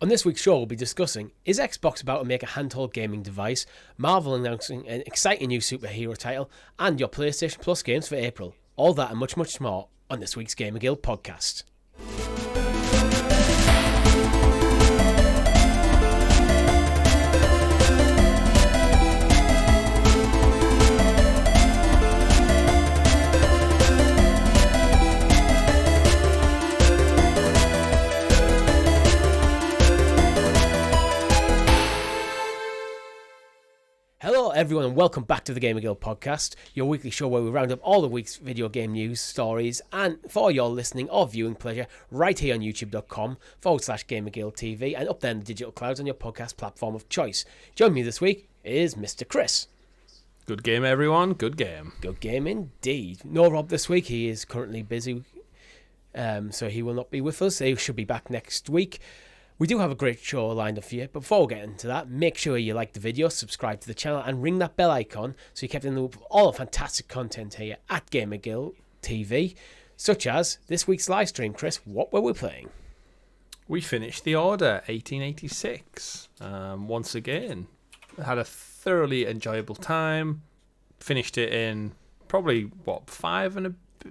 On this week's show, we'll be discussing, is Xbox about to make a handheld gaming device, Mavel announcing an exciting new superhero title, and your PlayStation Plus games for April. All that and much, much more on this week's GamerGuild Podcast. Hello everyone and welcome back to the GamerGuild Podcast, your weekly show where we round up all the week's video game news, stories, and for your listening or viewing pleasure, right here on youtube.com/GamerGuildTV and up there in the digital clouds on your podcast platform of choice. Joining me this week is Mr. Chris. Good game, everyone. Good game. Good game indeed. No Rob this week. He is currently busy, so he will not be with us. He should be back next week. We do have a great show lined up for you, but before we get into that, make sure you like the video, subscribe to the channel, and ring that bell icon so you're kept in the loop of all the fantastic content here at GamerGuildTV, such as this week's live stream. Chris, what were we playing? We finished The Order 1886. Once again, had a thoroughly enjoyable time. Finished it in probably,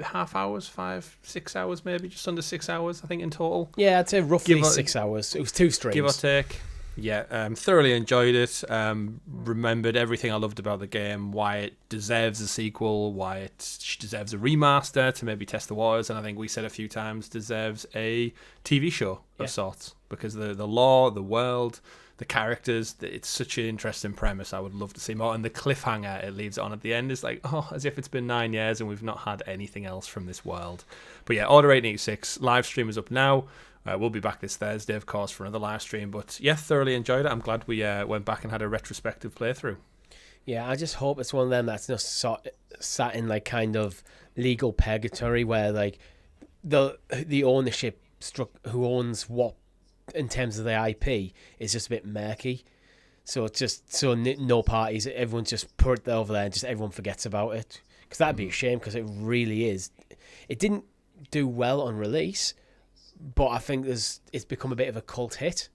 6 hours maybe, just under 6 hours I think in total. Yeah, I'd say roughly 6 hours. It was 2 streams. Give or take. Yeah, thoroughly enjoyed it. Remembered everything I loved about the game, why it deserves a sequel, why it deserves a remaster to maybe test the waters, and I think we said a few times deserves a TV show of sorts, because the lore, the world, the characters, it's such an interesting premise. I would love to see more, and the cliffhanger it leaves it on at the end is like, as if it's been 9 years and we've not had anything else from this world. But yeah, Order 1886 live stream is up now. We'll be back this Thursday, of course, for another live stream. But yeah, thoroughly enjoyed it. I'm glad we went back and had a retrospective playthrough. Yeah, I just hope it's one of them that's not sat in like kind of legal purgatory where like the ownership who owns what in terms of the IP is just a bit murky. So it's just no parties. Everyone's just put it over there and just everyone forgets about it. Because that'd be a shame, because it really is. It didn't do well on release, but I think it's become a bit of a cult hit.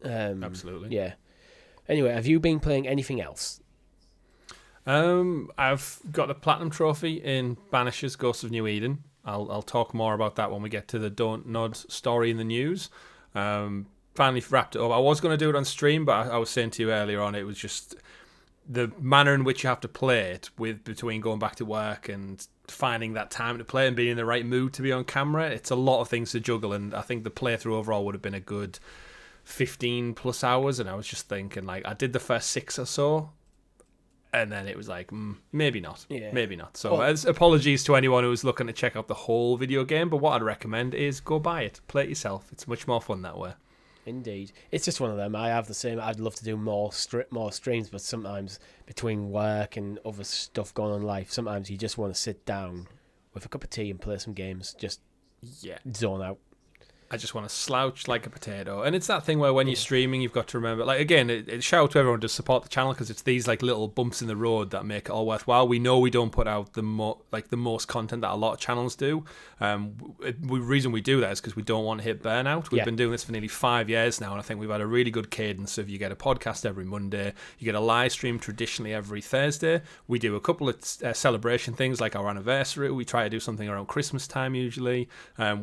Absolutely. Yeah. Anyway, have you been playing anything else? I've got the Platinum Trophy in Banishers Ghosts of New Eden. I'll talk more about that when we get to the Don't Nod story in the news. Finally wrapped it up. I was going to do it on stream, but I was saying to you earlier on, it was just the manner in which you have to play it between going back to work and finding that time to play and being in the right mood to be on camera. It's a lot of things to juggle, and I think the playthrough overall would have been a good 15 plus hours. And I was just thinking, like, I did the first 6 or so, and then it was like, maybe not. Yeah. Maybe not. So apologies to anyone who's looking to check out the whole video game, but what I'd recommend is go buy it. Play it yourself. It's much more fun that way. Indeed. It's just one of them. I have the same. I'd love to do more streams, but sometimes between work and other stuff going on in life, sometimes you just want to sit down with a cup of tea and play some games. Just zone out. I just want to slouch like a potato. And it's that thing where when you're streaming, you've got to remember, like, again, it shout out to everyone to support the channel, because it's these like little bumps in the road that make it all worthwhile. We know we don't put out the most content that a lot of channels do. The reason we do that is because we don't want to hit burnout. We've been doing this for nearly 5 years now, and I think we've had a really good cadence of, you get a podcast every Monday, you get a live stream traditionally every Thursday. We do a couple of celebration things like our anniversary. We try to do something around Christmas time usually.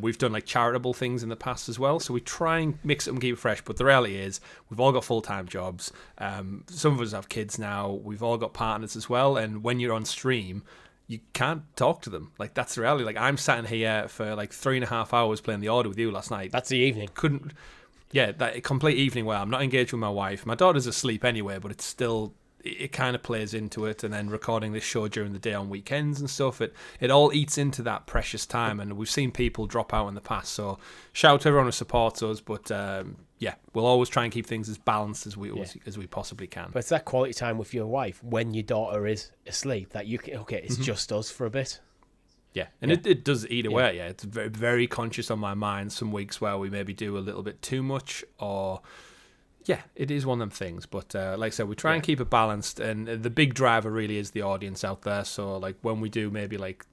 We've done like charitable things in the past as well, so we try and mix it and keep it fresh. But the reality is we've all got full-time jobs. Some of us have kids now. We've all got partners as well, and when you're on stream, you can't talk to them. Like, that's the reality. Like, I'm sat in here for like 3.5 hours playing The Order with you last night. That's the evening. That complete evening where I'm not engaged with my wife. My daughter's asleep anyway, but it's still, it kind of plays into it. And then recording this show during the day on weekends and stuff, it all eats into that precious time. And we've seen people drop out in the past. So shout out to everyone who supports us. But we'll always try and keep things as balanced as we possibly can. But it's that quality time with your wife when your daughter is asleep that you can, it's just us for a bit. Yeah, and it does eat away. Yeah, it's very, very conscious on my mind some weeks where we maybe do a little bit too much, or it is one of them things. But like I said, we try and keep it balanced, and the big driver really is the audience out there. So like when we do maybe like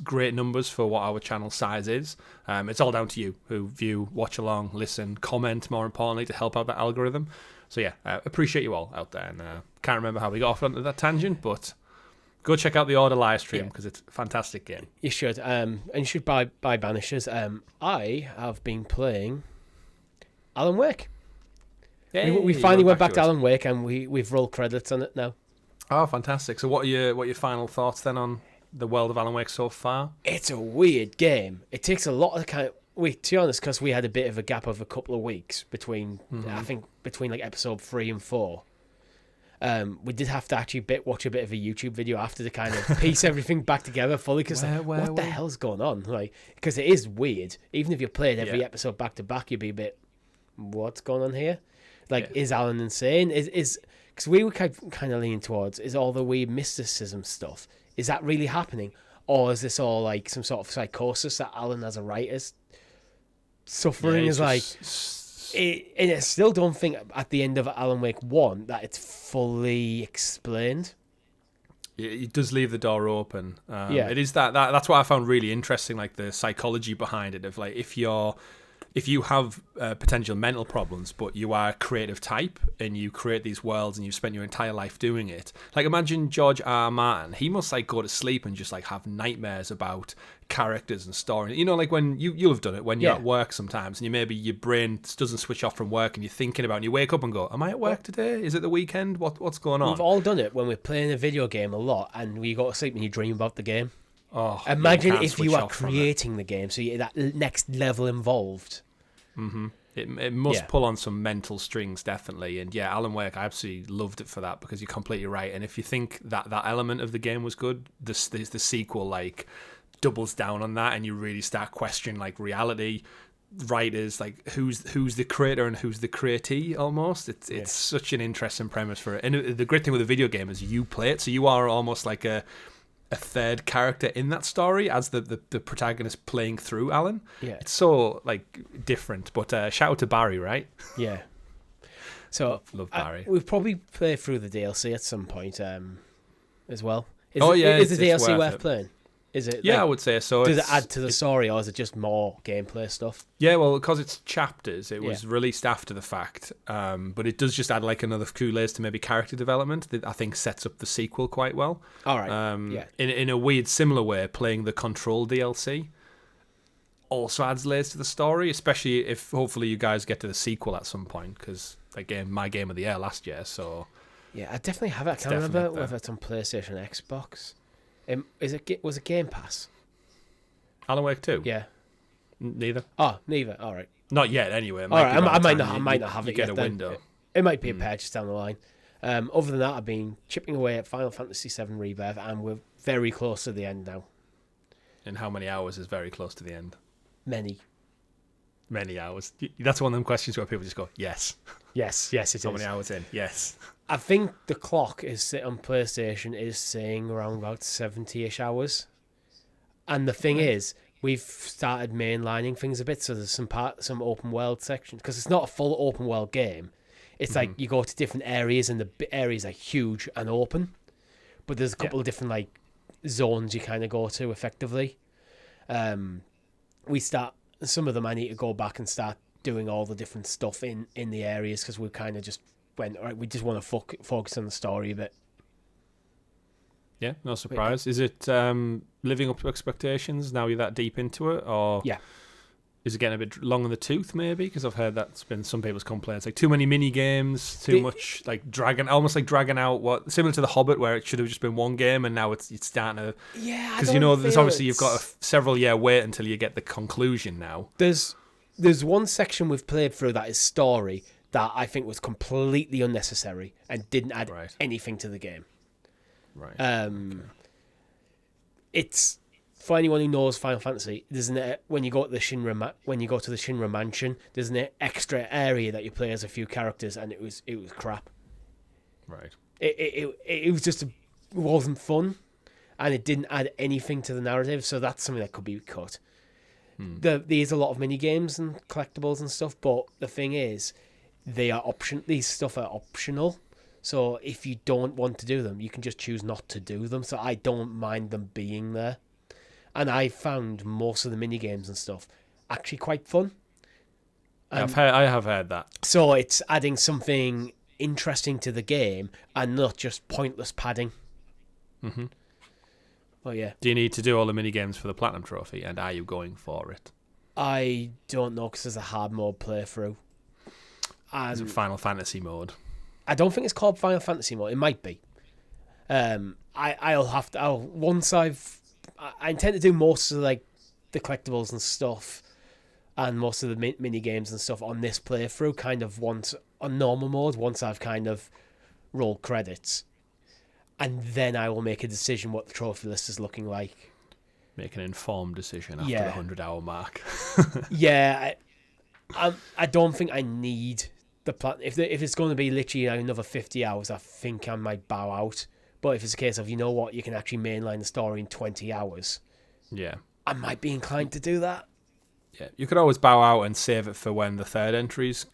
great numbers for what our channel size is. It's all down to you who view, watch along, listen, comment, more importantly, to help out that algorithm. So yeah, appreciate you all out there. And can't remember how we got off onto that tangent, but go check out the Order live stream because it's a fantastic game. You should. And you should buy Banishers. I have been playing Alan Wake. Yay, we finally went back to Alan Wake, and we've rolled credits on it now. Oh, fantastic! So what are your final thoughts then on the world of Alan Wake so far? It's a weird game. It takes a lot of to be honest, because we had a bit of a gap of a couple of weeks between, I think, between like episode 3 and 4. We did have to actually watch a bit of a YouTube video after to kind of piece everything back together fully, because what the hell's going on? Like, because it is weird. Even if you played every episode back to back, you'd be a bit, what's going on here? Like, is Alan insane? Is because we were kind of leaning towards, is all the weird mysticism stuff, is that really happening? Or is this all like some sort of psychosis that Alan as a writer's suffering? Is like... And I still don't think at the end of Alan Wake 1 that it's fully explained. It does leave the door open. It is that's what I found really interesting, like the psychology behind it, of like if you have potential mental problems, but you are a creative type and you create these worlds and you've spent your entire life doing it. Like, imagine George R. Martin. He must like go to sleep and just like have nightmares about characters and story. You know, like when you'll have done it when you're at work sometimes, and your brain doesn't switch off from work and you're thinking about it, and you wake up and go, am I at work today? Is it the weekend? What's going on? We've all done it when we're playing a video game a lot and we go to sleep and you dream about the game. Oh, imagine if you are creating the game, so you're that next level involved. Mm-hmm. It must pull on some mental strings, definitely. And yeah, Alan Wake, I absolutely loved it for that, because you're completely right. And if you think that element of the game was good, the sequel like doubles down on that, and you really start questioning like reality, writers, like who's the creator and who's the createe almost. It's such an interesting premise for it. And the great thing with a video game is you play it, so you are almost like a third character in that story as the protagonist playing through Alan. Yeah. It's so like different. But shout out to Barry, right? Yeah. So love Barry. We've probably played through the DLC at some point as well. Is the DLC worth playing? Is it? Yeah, I would say so. Does it add to the story, or is it just more gameplay stuff? Yeah, well, because it's chapters, it was released after the fact, but it does just add like another few layers to maybe character development that I think sets up the sequel quite well. All right. In a weird similar way, playing the Control DLC also adds layers to the story, especially if hopefully you guys get to the sequel at some point, because again, my game of the year last year. So yeah, I definitely have it. I can't remember whether it's on PlayStation or Xbox. Was it Game Pass? Alan Wake 2? Yeah. Neither. Oh, neither. All right. Not yet, anyway. All right, I might not have it yet. Get a window. It might be a purchase down the line. Other than that, I've been chipping away at Final Fantasy VII Rebirth, and we're very close to the end now. And how many hours is very close to the end? Many hours. That's one of them questions where people just go, yes. Yes, it is. How many hours in? Yes. I think the clock on PlayStation is saying around about 70-ish hours. And the thing is, we've started mainlining things a bit, so there's some open world sections, because it's not a full open world game. It's like you go to different areas, and the areas are huge and open. But there's a couple of different like zones you kind of go to effectively. Some of them I need to go back and start doing all the different stuff in the areas, because we kind of just went, all right, we just want to focus on the story a bit. Yeah, no surprise. Is it living up to expectations now you're that deep into it, or is it getting a bit long in the tooth maybe? Because I've heard that's been some people's complaints, like too many mini games, too much like almost like dragging out, what similar to The Hobbit, where it should have just been one game and now it's starting to because there's obviously you've got a several year wait until you get the conclusion now. There's one section we've played through that is story that I think was completely unnecessary and didn't add anything to the game. Right. It's for anyone who knows Final Fantasy. When you go to the Shinra Mansion, there's an extra area that you play as a few characters, and it was crap. Right. It was just it wasn't fun, and it didn't add anything to the narrative. So that's something that could be cut. There's a lot of mini games and collectibles and stuff, but the thing is, these stuff are optional. So if you don't want to do them, you can just choose not to do them. So I don't mind them being there. and I found most of the mini games and stuff actually quite fun. I have heard that. So it's adding something interesting to the game and not just pointless padding. Mm-hmm. Oh yeah. Do you need to do all the mini games for the Platinum Trophy, and are you going for it? I don't know, because there's a hard mode playthrough. Is it Final Fantasy mode? I don't think it's called Final Fantasy mode. It might be. I intend to do most of like the collectibles and stuff, and most of the mini games and stuff on this playthrough. Kind of once on normal mode. Once I've kind of rolled credits, and then I will make a decision what the trophy list is looking like. Make an informed decision after the 100-hour mark. Yeah, I don't think I need the if it's going to be literally another 50 hours, I think I might bow out. But if it's a case of, you know what, you can actually mainline the story in 20 hours, yeah, I might be inclined to do that. Yeah, you could always bow out and save it for when the third entry's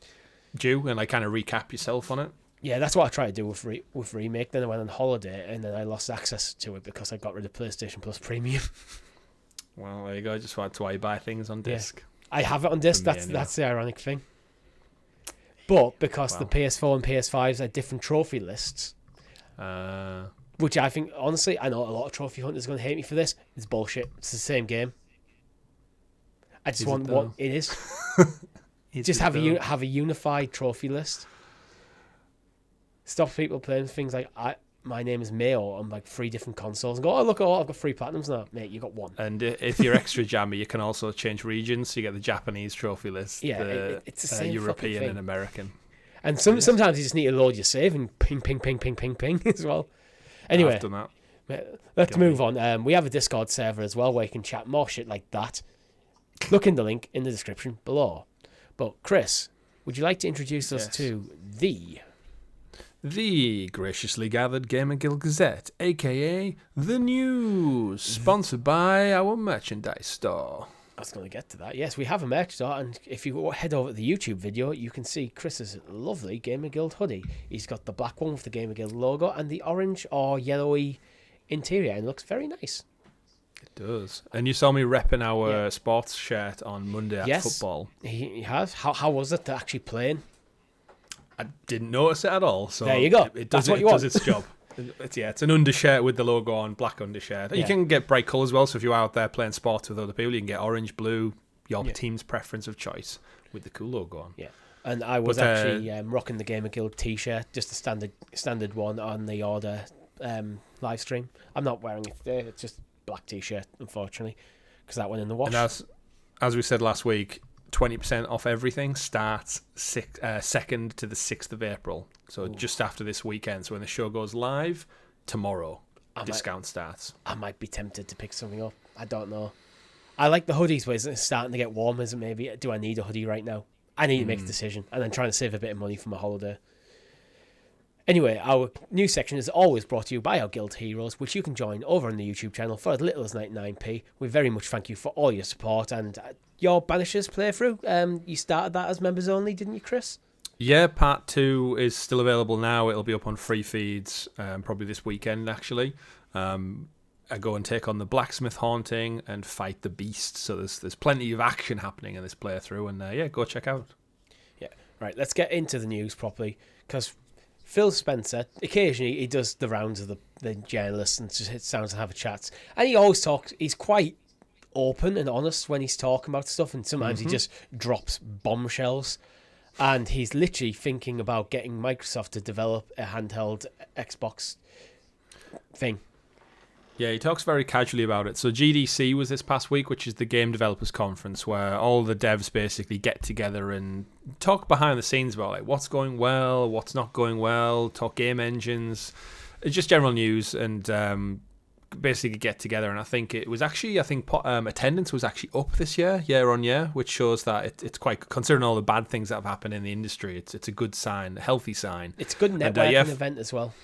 due, and like kind of recap yourself on it. Yeah, that's what I tried to do with Remake. Then I went on holiday, and then I lost access to it because I got rid of PlayStation Plus Premium. Well, there you go. Just that's why you buy things on disc. Yeah. I have it on disc. That's the ironic thing. But because the PS4 and PS5s are different trophy lists, which I think, honestly, I know a lot of trophy hunters are going to hate me for this. It's bullshit. It's the same game. I just want what it is. Just have a unified trophy list. Stop people playing things like my name is Mayo on like 3 different consoles and go, oh look, I've got 3 platinums now, mate. You got 1. And if you're extra jammy, you can also change regions. So you get the Japanese trophy list, it's the same European and American. And sometimes you just need to load your save and ping as well. Anyway, I've done that. Let's move on. We have a Discord server as well where you can chat more shit like that. Look in the link in the description below. But Chris, would you like to introduce us to the graciously gathered Gamer Guild Gazette, aka The News, sponsored by our merchandise store. I was going to get to that. Yes, we have a merch store, and if you head over to the YouTube video, you can see Chris's lovely Gamer Guild hoodie. He's got the black one with the Gamer Guild logo and the orange or yellowy interior, and it looks very nice. It does. And you saw me repping our sports shirt on Monday at football. He has. How was it to actually playing? I didn't notice it at all. So there you go. It does its job. It's an undershirt with the logo on, black undershirt. You can get bright colours as well, so if you're out there playing sports with other people, you can get orange, blue, your team's preference of choice with the cool logo on. Yeah, and I was actually rocking the Gamer Guild t-shirt, just a standard one on the order live stream. I'm not wearing it today, it's just black t-shirt, unfortunately, because that went in the wash. And as we said last week, 20% off everything starts 2nd to the 6th of April. So just after this weekend. So when the show goes live, tomorrow, discount starts. I might be tempted to pick something up. I don't know. I like the hoodies, but it's starting to get warm, isn't it? Maybe. Do I need a hoodie right now? I need to make a decision. And then trying to save a bit of money for my holiday. Anyway, our news section is always brought to you by our Guild Heroes, which you can join over on the YouTube channel for as little as 99p. We very much thank you for all your support and your Banishers playthrough. You started that as members only, didn't you, Chris? Yeah, part 2 is still available now. It'll be up on free feeds probably this weekend, actually. I go and take on the Blacksmith Haunting and fight the Beast. So there's plenty of action happening in this playthrough. And go check out. Yeah, right, let's get into the news properly, because Phil Spencer, occasionally he does the rounds of the journalists and just sits down and have a chat. And he always talks, he's quite open and honest when he's talking about stuff, and sometimes he just drops bombshells. And he's literally thinking about getting Microsoft to develop a handheld Xbox thing. Yeah, he talks very casually about it. So GDC was this past week, which is the Game Developers Conference, where all the devs basically get together and talk behind the scenes about like what's going well, what's not going well, talk game engines, just general news, and basically get together. And I think it was actually, attendance was actually up this year on year, which shows that it's quite, considering all the bad things that have happened in the industry, it's a good sign, a healthy sign. It's a good networking event as well.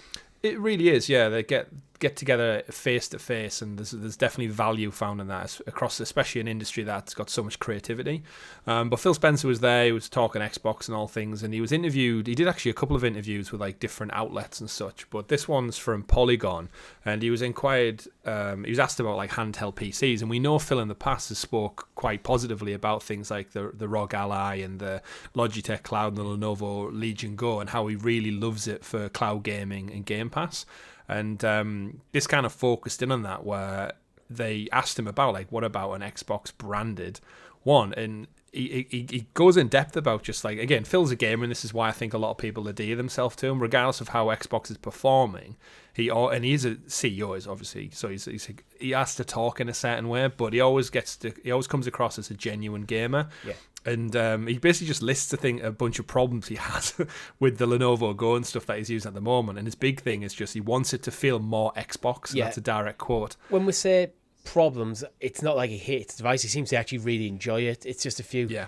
It really is, yeah. They get get together face to face, and there's definitely value found in that across, especially an industry that's got so much creativity. But Phil Spencer was there. He was talking Xbox and all things, and he was interviewed. He did actually a couple of interviews with like different outlets and such. But this one's from Polygon, and he was inquired. He was asked about like handheld PCs, and we know Phil in the past has spoke quite positively about things like the ROG Ally and the Logitech Cloud and the Lenovo Legion Go, and how he really loves it for cloud gaming and Game Pass. And this kind of focused in on that, where they asked him about like, what about an Xbox branded one? And he goes in depth about just like, again, Phil's a gamer, and this is why I think a lot of people adhere themselves to him, regardless of how Xbox is performing. He's a CEO, is obviously, so he has to talk in a certain way, but he always comes across as a genuine gamer. Yeah. And he basically just lists a bunch of problems he has with the Lenovo Go and stuff that he's using at the moment. And his big thing is just he wants it to feel more Xbox. And that's a direct quote. When we say problems, it's not like he hates the device. He seems to actually really enjoy it. It's just a few. Yeah.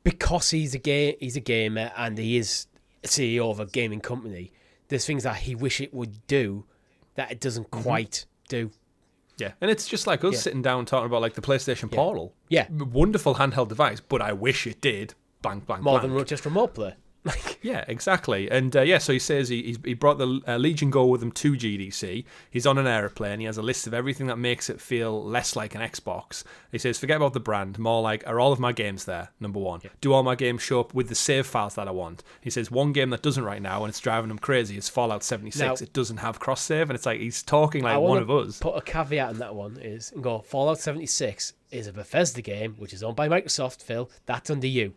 Because he's a gamer and he is a CEO of a gaming company, there's things that he wish it would do that it doesn't quite do. Yeah, and it's just like us sitting down talking about like the PlayStation Portal. Yeah. Wonderful handheld device, but I wish it did blank, blank, More blank. than just remote play. Yeah, exactly. And so he says he brought the Legion Go with him to GDC. He's on an aeroplane. He has a list of everything that makes it feel less like an Xbox. He says, forget about the brand. More like, are all of my games there? Number one. Yeah. Do all my games show up with the save files that I want? He says, one game that doesn't right now, and it's driving him crazy, is Fallout 76. Now, it doesn't have cross-save. And it's like, he's talking like one of us. Put a caveat in that one and go, Fallout 76 is a Bethesda game, which is owned by Microsoft, Phil. That's under you.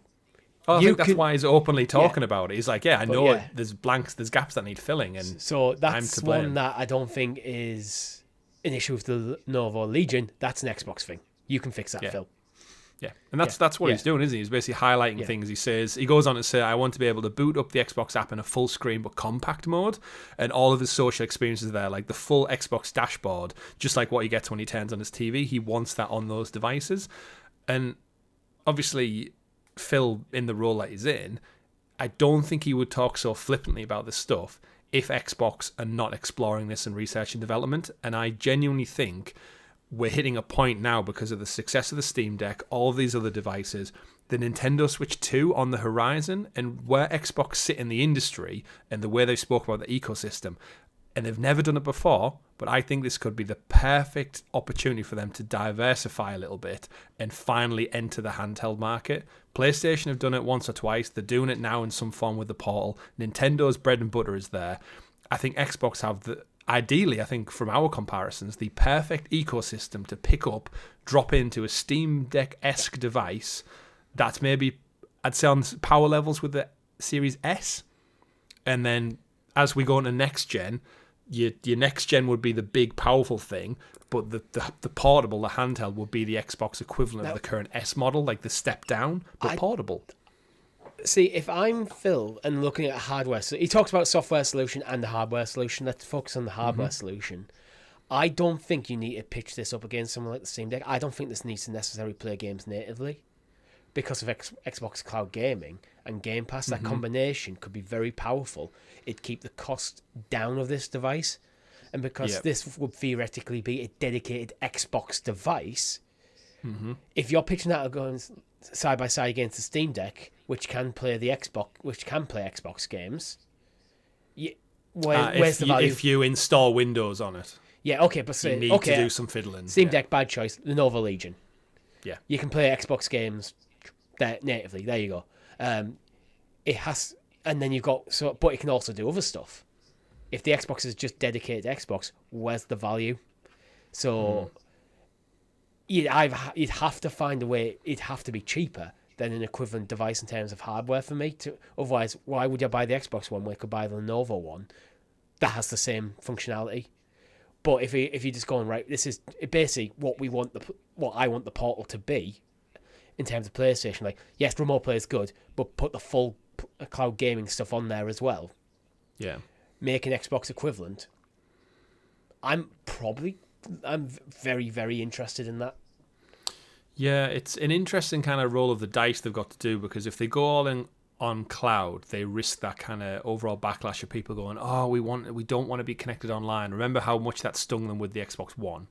Oh, I think that's why he's openly talking about it. He's like, I know there's blanks, there's gaps that need filling, and so that's one that I don't think is an issue with the Lenovo Legion. That's an Xbox thing. You can fix that, Phil. Yeah, and that's what he's doing, isn't he? He's basically highlighting things. He goes on to say, I want to be able to boot up the Xbox app in a full screen but compact mode, and all of his social experiences there, like the full Xbox dashboard, just like what he gets when he turns on his TV. He wants that on those devices, and obviously Phil, in the role that he's in, I don't think he would talk so flippantly about this stuff if Xbox are not exploring this in research and development. And I genuinely think we're hitting a point now, because of the success of the Steam Deck, all of these other devices, the Nintendo Switch 2 on the horizon, and where Xbox sit in the industry and the way they spoke about the ecosystem. And they've never done it before, but I think this could be the perfect opportunity for them to diversify a little bit and finally enter the handheld market. PlayStation have done it once or twice. They're doing it now in some form with the Portal. Nintendo's bread and butter is there. I think Xbox have ideally, I think from our comparisons, the perfect ecosystem to pick up, drop into a Steam Deck-esque device that's maybe, I'd say, on power levels with the Series S. And then as we go into next gen, your next gen would be the big powerful thing, but the portable, the handheld, would be the Xbox equivalent of the current S model, like the step down, but portable. See, if I'm Phil and looking at hardware, so he talks about software solution and the hardware solution. Let's focus on the hardware solution. I don't think you need to pitch this up against someone like the Steam Deck. I don't think this needs to necessarily play games natively. Because of Xbox Cloud Gaming and Game Pass, that combination could be very powerful. It'd keep the cost down of this device. And because this would theoretically be a dedicated Xbox device, if you're pitching that going side by side against the Steam Deck, which can play Xbox games, where's the value? If you install Windows on it. Yeah, okay, but you need to do some fiddling. Steam Deck, bad choice. Lenovo Legion. Yeah. You can play Xbox games natively. There you go. It has, and then you've got but it can also do other stuff. If the Xbox is just dedicated to Xbox, where's the value? So you'd have to find a way. It'd have to be cheaper than an equivalent device in terms of hardware for me. Otherwise, why would you buy the Xbox one when you could buy the Lenovo one that has the same functionality? But if you're just going, right, this is basically what I want the Portal to be. In terms of PlayStation, like, yes, remote play is good, but put the full cloud gaming stuff on there as well. Yeah. Make an Xbox equivalent. I'm very, very interested in that. Yeah, it's an interesting kind of roll of the dice they've got to do, because if they go all in on cloud, they risk that kind of overall backlash of people going, "Oh, we don't want to be connected online." Remember how much that stung them with the Xbox One?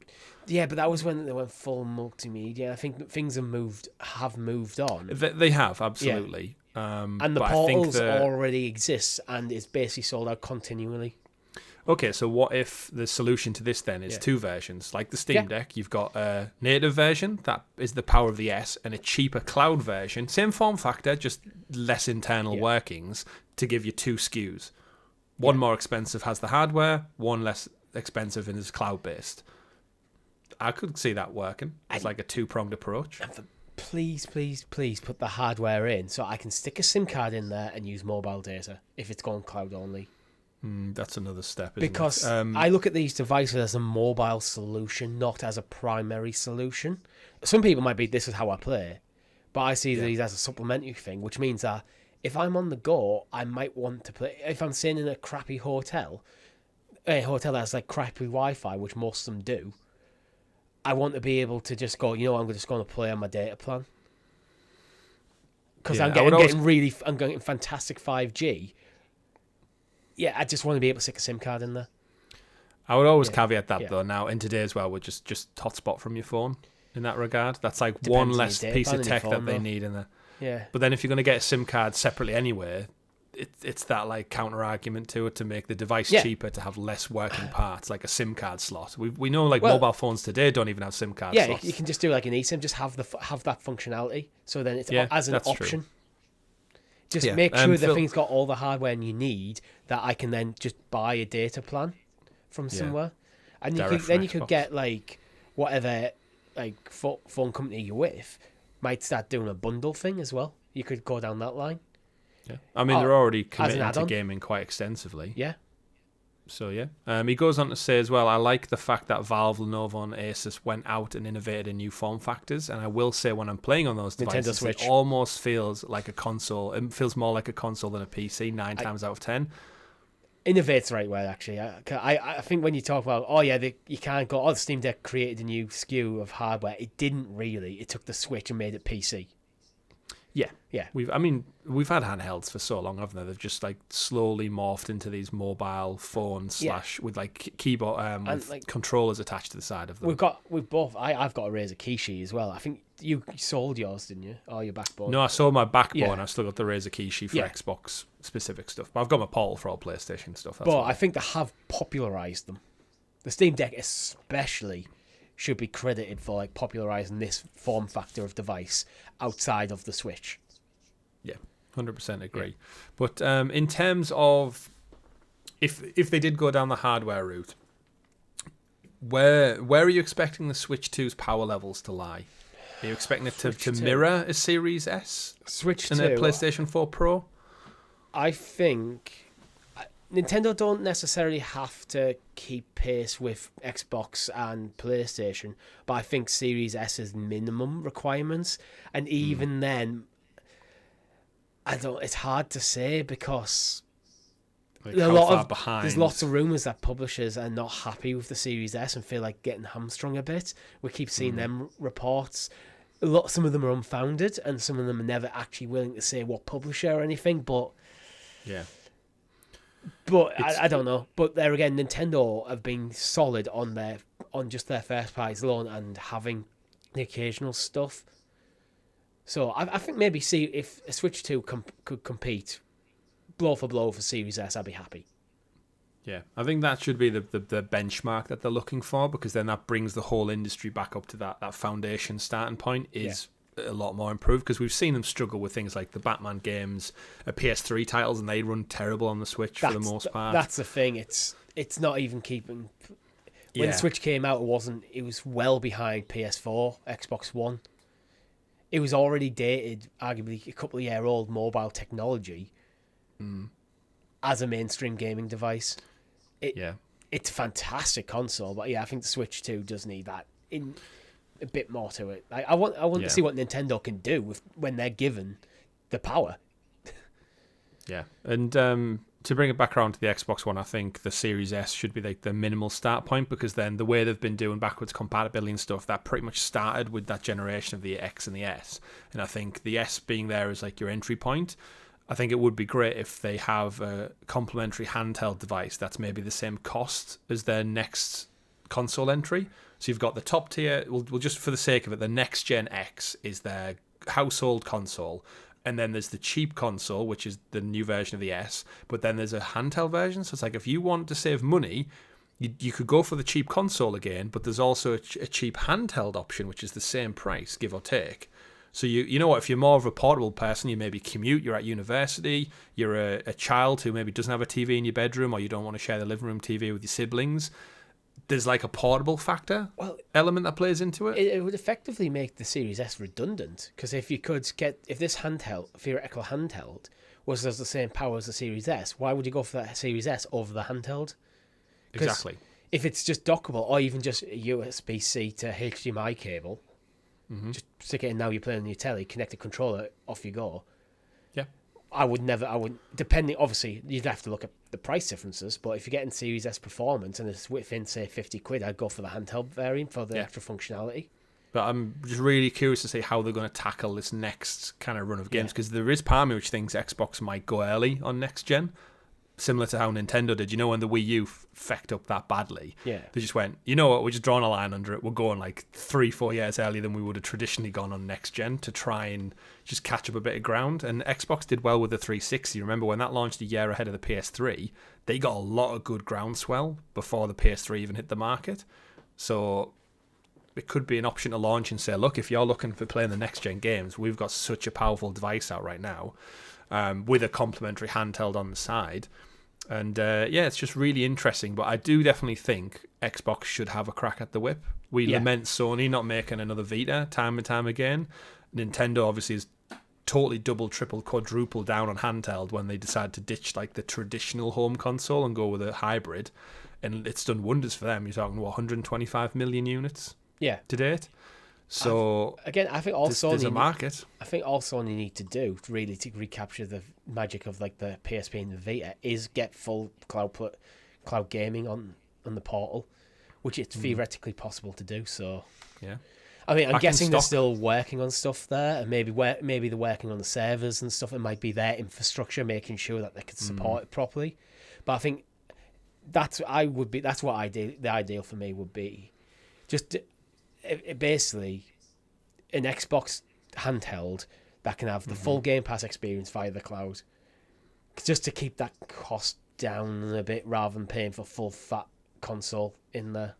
Yeah, but that was when they went full multimedia. I think things have moved on. They have, absolutely. And the portals already exist and it's basically sold out continually. Okay, so what if the solution to this then is two versions? Like the Steam Deck, you've got a native version, that is the power of the S, and a cheaper cloud version, same form factor, just less internal workings, to give you two SKUs. One more expensive has the hardware, one less expensive and is cloud-based. I could see that working. It's like a two-pronged approach. Please put the hardware in so I can stick a SIM card in there and use mobile data if it's going cloud only. That's another step, because I look at these devices as a mobile solution, not as a primary solution. Some people might be, this is how I play, but I see these as a supplementary thing, which means that if I'm on the go, I might want to play. If I'm staying in a crappy hotel, a hotel that has like crappy Wi-Fi, which most of them do, I want to be able to just go, I'm just going to play on my data plan. Because I'm getting fantastic 5G. Yeah, I just want to be able to stick a SIM card in there. I would always caveat that though. Now in today's world, we're just hotspot from your phone in that regard. That's like one less piece of tech that they need in there. Yeah. But then if you're going to get a SIM card separately anywhere, it's that like counter argument to it to make the device cheaper to have less working parts, like a SIM card slot. We know mobile phones today don't even have SIM card slots. Yeah, you can just do like an eSIM, just have that functionality. So then it's as an option. True. Just make sure the thing's got all the hardware you need, that I can then just buy a data plan from somewhere. And you could get like whatever like phone company you're with might start doing a bundle thing as well. You could go down that line. Yeah. I mean, they're already committing to gaming quite extensively. Yeah. So, he goes on to say as well, I like the fact that Valve, Lenovo, and Asus went out and innovated in new form factors. And I will say, when I'm playing on those devices, it almost feels like a console. It feels more like a console than a PC, 9 times out of 10. Innovate's the right word, actually. I think when you talk about, you can't go, the Steam Deck created a new SKU of hardware. It didn't really. It took the Switch and made it PC. Yeah. We've had handhelds for so long, haven't they? They've just like slowly morphed into these mobile phones with like keyboard with like controllers attached to the side of them. We've both. I've got a Razer Kishi as well. I think you sold yours, didn't you? Or your backbone? No, I sold my backbone. I've still got the Razer Kishi for Xbox specific stuff, but I've got my Portal for all PlayStation stuff. I think they have popularized them. The Steam Deck especially should be credited for like popularizing this form factor of device outside of the Switch. Yeah, 100% agree. But in terms of if they did go down the hardware route, where are you expecting the Switch 2's power levels to lie? Are you expecting it to mirror a Series S Switch and 2, a PlayStation 4 Pro? I think Nintendo don't necessarily have to keep pace with Xbox and PlayStation, but I think Series S is minimum requirements, and even then, it's hard to say because there's lots of rumors that publishers are not happy with the Series S and feel like getting hamstrung a bit. We keep seeing them reports. Some of them are unfounded, and some of them are never actually willing to say what publisher or anything. But I don't know. But there again, Nintendo have been solid on just their first parties alone and having the occasional stuff. So I think maybe see if a Switch 2 could compete blow for blow for Series S, I'd be happy. Yeah, I think that should be the benchmark that they're looking for, because then that brings the whole industry back up to that foundation starting point is a lot more improved, because we've seen them struggle with things like the Batman games, PS3 titles, and they run terrible on the Switch for the most part. That's the thing. It's not even keeping. When the Switch came out, it was well behind PS4, Xbox One. It was already dated, arguably a couple of year old mobile technology as a mainstream gaming device. It's a fantastic console, but I think the Switch 2 does need that in a bit more to it. I want to see what Nintendo can do when they're given the power. Yeah, and to bring it back around to the Xbox One, I think the Series S should be like the minimal start point, because then the way they've been doing backwards compatibility and stuff, that pretty much started with that generation of the X and the S. And I think the S being there is like your entry point. I think it would be great if they have a complementary handheld device that's maybe the same cost as their next console entry. So you've got the top tier, we'll just for the sake of it, the next gen X is their household console. And then there's the cheap console, which is the new version of the S. But then there's a handheld version. So it's like if you want to save money, you could go for the cheap console again. But there's also a cheap handheld option, which is the same price, give or take. So you know what, if you're more of a portable person, you maybe commute, you're at university, you're a child who maybe doesn't have a TV in your bedroom, or you don't want to share the living room TV with your siblings, there's like a portable factor element that plays into it. It would effectively make the Series S redundant, because if this theoretical handheld has the same power as the Series S, why would you go for that Series S over the handheld? Exactly. If it's just dockable, or even just a USB-C to HDMI cable, just stick it in, now you're playing on your telly, connect the controller, off you go. Yeah. Depending, obviously, you'd have to look at the price differences, but if you're getting Series S performance and it's within, say, 50 quid, I'd go for the handheld variant for the extra functionality. But I'm just really curious to see how they're going to tackle this next kind of run of games, because there is part of me which thinks Xbox might go early on next gen. Similar to how Nintendo did, when the Wii U fecked up that badly, they just went, you know what, we're just drawing a line under it. We're going like 3-4 years earlier than we would have traditionally gone on next gen to try and just catch up a bit of ground. And Xbox did well with the 360. Remember when that launched a year ahead of the PS3, they got a lot of good groundswell before the PS3 even hit the market. So it could be an option to launch and say, look, if you're looking for playing the next gen games, we've got such a powerful device out right now, with a complementary handheld on the side. And it's just really interesting. But I do definitely think Xbox should have a crack at the whip. We lament Sony not making another Vita time and time again. Nintendo obviously is totally double, triple, quadruple down on handheld when they decide to ditch like the traditional home console and go with a hybrid. And it's done wonders for them. You're talking, 125 million units to date? So I think also there's a market. I think all Sony need to do really to recapture the magic of like the PSP and the Vita is get full cloud gaming on the portal, which it's theoretically possible to do. So I mean, I'm guessing they're still working on stuff there, and maybe they're working on the servers and stuff. It might be their infrastructure making sure that they can support it properly. But I think the ideal for me would be just. Basically, an Xbox handheld that can have the full Game Pass experience via the cloud, just to keep that cost down a bit rather than paying for full fat console in there.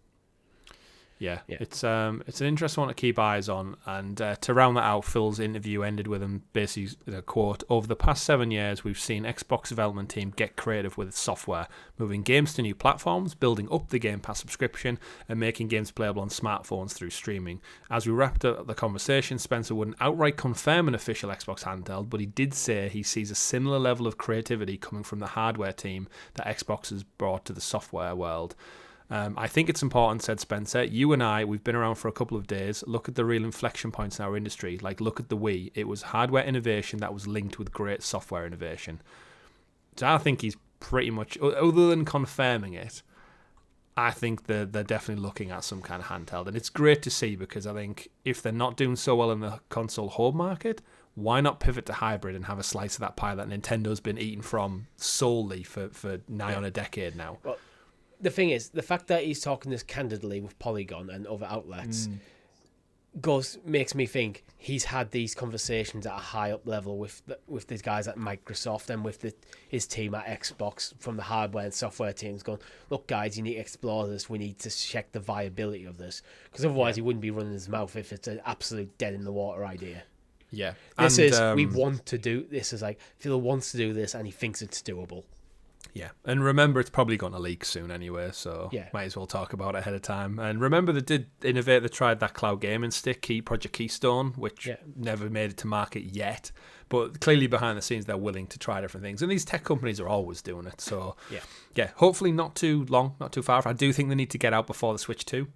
Yeah. It's an interesting one to keep eyes on. And to round that out, Phil's interview ended with him basically a quote: "Over the past 7 years, we've seen Xbox development team get creative with its software, moving games to new platforms, building up the Game Pass subscription, and making games playable on smartphones through streaming." As we wrapped up the conversation, Spencer wouldn't outright confirm an official Xbox handheld, but he did say he sees a similar level of creativity coming from the hardware team that Xbox has brought to the software world. I think it's important, said Spencer. You and I, we've been around for a couple of days. Look at the real inflection points in our industry. Like, look at the Wii. It was hardware innovation that was linked with great software innovation. So I think he's pretty much, other than confirming it, I think they're definitely looking at some kind of handheld. And it's great to see, because I think if they're not doing so well in the console home market, why not pivot to hybrid and have a slice of that pie that Nintendo's been eating from solely for nigh on a decade now? Well, the thing is, the fact that he's talking this candidly with Polygon and other outlets makes me think he's had these conversations at a high up level with these guys at Microsoft and with his team at Xbox from the hardware and software teams, going, look guys, you need to explore this, we need to check the viability of this, because otherwise he wouldn't be running his mouth if it's an absolute dead in the water idea. We want to do this. Is like Phil wants to do this and he thinks it's doable. Yeah, and remember, it's probably going to leak soon anyway, so might as well talk about it ahead of time. And remember, they did innovate. They tried that cloud gaming stick, Project Keystone, which never made it to market yet. But clearly behind the scenes, they're willing to try different things. And these tech companies are always doing it. So, hopefully not too long, not too far. I do think they need to get out before the Switch 2.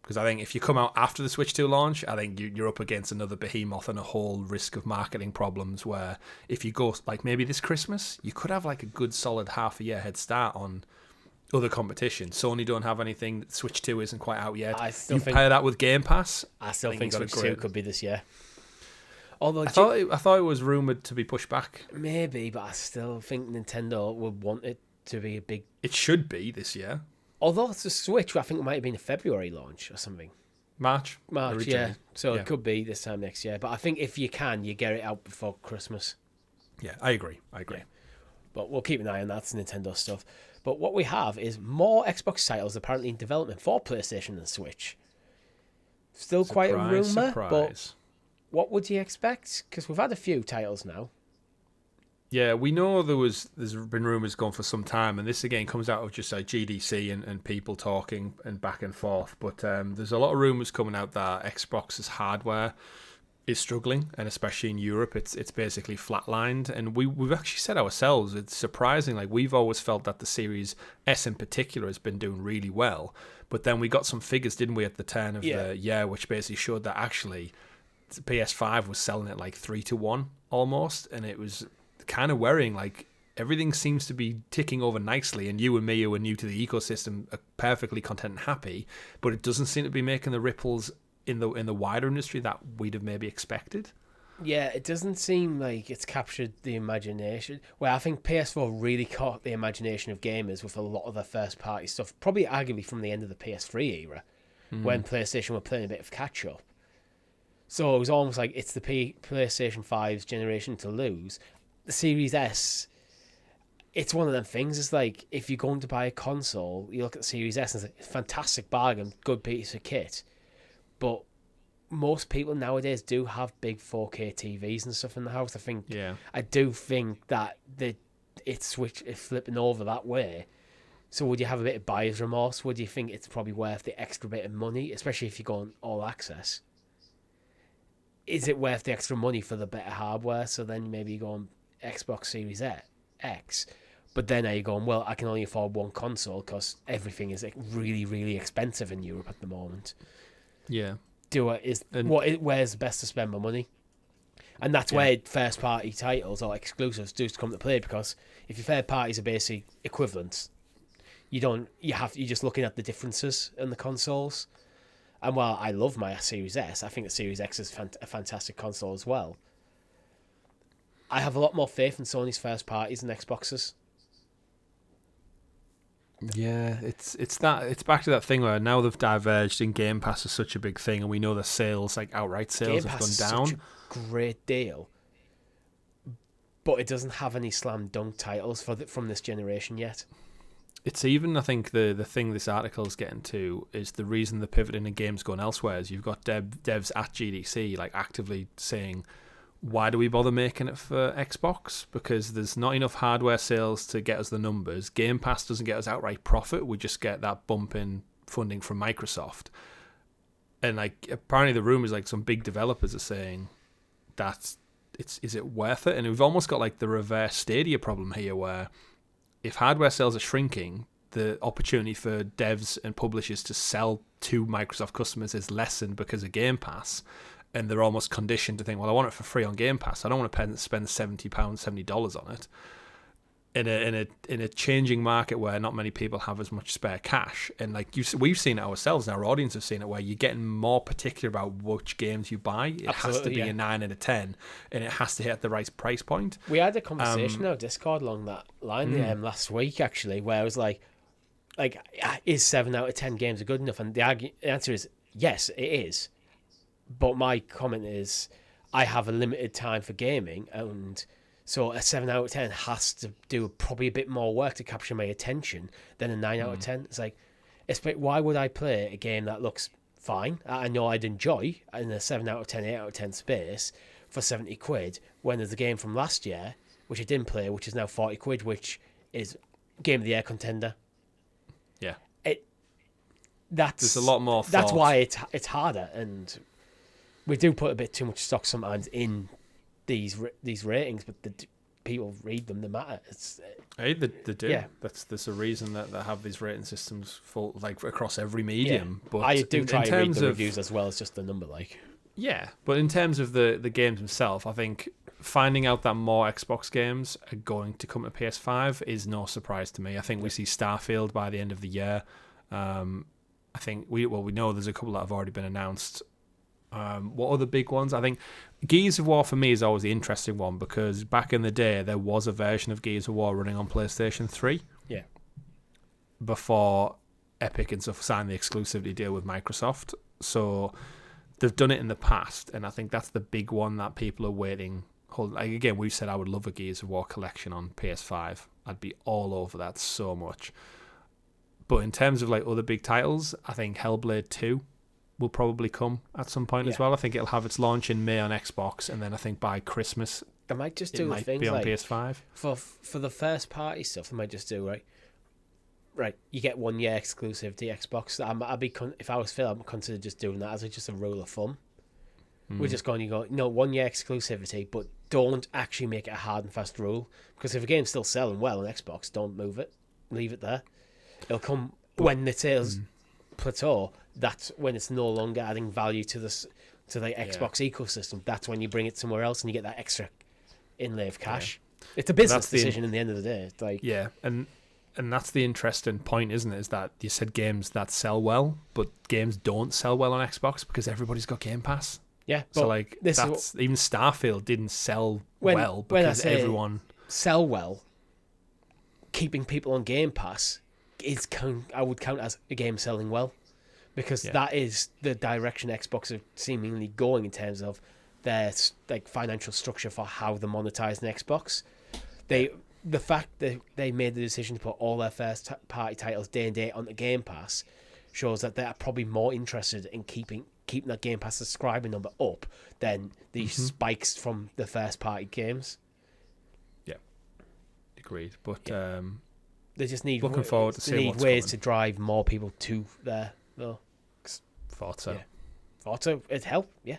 Because I think if you come out after the Switch 2 launch, I think you're up against another behemoth and a whole risk of marketing problems, where if you go like maybe this Christmas, you could have like a good solid half a year head start on other competition. Sony don't have anything. Switch 2 isn't quite out yet. You pair that with Game Pass. I still think Switch 2 could be this year. Although I thought it was rumored to be pushed back. maybe, but I still think Nintendo would want it to be a big. It should be this year. Although it's a Switch, I think it might have been a February launch or something. March, yeah. originally. So it could be this time next year. But I think if you can, you get it out before Christmas. Yeah, I agree. Yeah. But we'll keep an eye on that. It's Nintendo stuff. But what we have is more Xbox titles apparently in development for PlayStation and Switch. Still quite a rumour, but what would you expect? Because we've had a few titles now. Yeah, we know there's been rumours going for some time, and this again comes out of just like GDC and people talking and back and forth. But there's a lot of rumours coming out that Xbox's hardware is struggling, and especially in Europe, it's basically flatlined. And we've actually said ourselves, it's surprising. Like, we've always felt that the Series S in particular has been doing really well, but then we got some figures, didn't we, at the turn of the year, which basically showed that actually the PS5 was selling at like 3-1 almost, and it was kind of worrying. Like, everything seems to be ticking over nicely, and you and me, who are new to the ecosystem, are perfectly content and happy, but it doesn't seem to be making the ripples in the wider industry that we'd have maybe expected. Yeah, it doesn't seem like it's captured the imagination. Well, I think PS4 really caught the imagination of gamers with a lot of their first-party stuff, probably arguably from the end of the PS3 era, when PlayStation were playing a bit of catch-up. So it was almost like it's the PlayStation 5's generation to lose. The Series S, it's one of them things. It's like, if you're going to buy a console, you look at the Series S and it's a fantastic bargain, good piece of kit. But most people nowadays do have big 4K TVs and stuff in the house. I do think that it's flipping over that way. So would you have a bit of buyer's remorse? Would you think it's probably worth the extra bit of money, especially if you're going all access? Is it worth the extra money for the better hardware? So then maybe you're going Xbox Series X. But then are you going, well, I can only afford one console because everything is like really, really expensive in Europe at the moment. Yeah. Where's best to spend my money? And that's where first party titles or exclusives do come to play, because if your third parties are basically equivalent, you're just looking at the differences in the consoles. And while I love my Series S, I think the Series X is a fantastic console as well. I have a lot more faith in Sony's first parties than Xbox's. Yeah, it's back to that thing where now they've diverged, and Game Pass is such a big thing, and we know the sales, like outright sales, have gone down. Such a great deal, but it doesn't have any slam dunk titles from this generation yet. It's even, I think, the thing this article is getting to is the reason they're pivoting and games going elsewhere is you've got devs at GDC like actively saying, why do we bother making it for Xbox? Because there's not enough hardware sales to get us the numbers. Game Pass doesn't get us outright profit. We just get that bump in funding from Microsoft. And like, apparently the rumors, like, some big developers are saying that is it worth it? And we've almost got like the reverse Stadia problem here, where if hardware sales are shrinking, the opportunity for devs and publishers to sell to Microsoft customers is lessened because of Game Pass. And they're almost conditioned to think, well, I want it for free on Game Pass. I don't want to spend $70 on it. In a changing market where not many people have as much spare cash, and like we've seen it ourselves, and our audience have seen it, where you're getting more particular about which games you buy. It has to be a 9 and a 10, and it has to hit the right price point. We had a conversation on Discord along that line last week, actually, where I was like, is 7 out of 10 games good enough? And the answer is yes, it is. But my comment is, I have a limited time for gaming, and so a 7 out of 10 has to do probably a bit more work to capture my attention than a 9 out of 10. It's like, why would I play a game that looks fine, I know I'd enjoy, in a 7 out of 10, 8 out of 10 space for 70 quid, when there's a game from last year, which I didn't play, which is now 40 quid, which is Game of the Year contender. Yeah. There's a lot more thought. That's why it's harder, and we do put a bit too much stock sometimes in these ratings, but the people read them, they matter. They do. Yeah. There's a reason that they have these rating systems full, like, across every medium. Yeah. But I do try to read the reviews as well as just the number, like. Yeah, but in terms of the games themselves, I think finding out that more Xbox games are going to come to PS5 is no surprise to me. I think we see Starfield by the end of the year. I think we know there's a couple that have already been announced. What other big ones? I think Gears of War for me is always the interesting one because back in the day there was a version of Gears of War running on PlayStation 3. Yeah. Before Epic and stuff signed the exclusivity deal with Microsoft. So they've done it in the past, and I think that's the big one that people are waiting. Like, again, we've said I would love a Gears of War collection on PS5. I'd be all over that so much. But in terms of like other big titles, I think Hellblade 2 will probably come at some point as well. I think it'll have its launch in May on Xbox, and then I think by Christmas they might just it do might things be on like PS5. For the first party stuff. They might just do right. You get 1 year exclusivity Xbox. I'd be if I was Phil, I'd consider just doing that as just a rule of thumb. We're just going. You go, no, 1 year exclusivity, but don't actually make it a hard and fast rule, because if a game's still selling well on Xbox, don't move it. Leave it there. It'll come when the sales plateau. That's when it's no longer adding value to the Xbox ecosystem. That's when you bring it somewhere else and you get that extra inlay of cash. It's a business decision in the end of the day. It's like, and that's the interesting point, isn't it? Is that you said games that sell well, but games don't sell well on Xbox because everybody's got Game Pass. Yeah, so like that's even Starfield didn't sell well because everyone sell well. Keeping people on Game Pass I would count as a game selling well, because that is the direction Xbox are seemingly going in terms of their like financial structure for how they monetize an Xbox. The fact that they made the decision to put all their first party titles day and date on the Game Pass shows that they're probably more interested in keeping that Game Pass subscriber number up than these spikes from the first party games. Yeah, agreed. But they just need looking forward to seeing what's ways coming. to drive more people to there. Though. Thought so. It'd help. Yeah.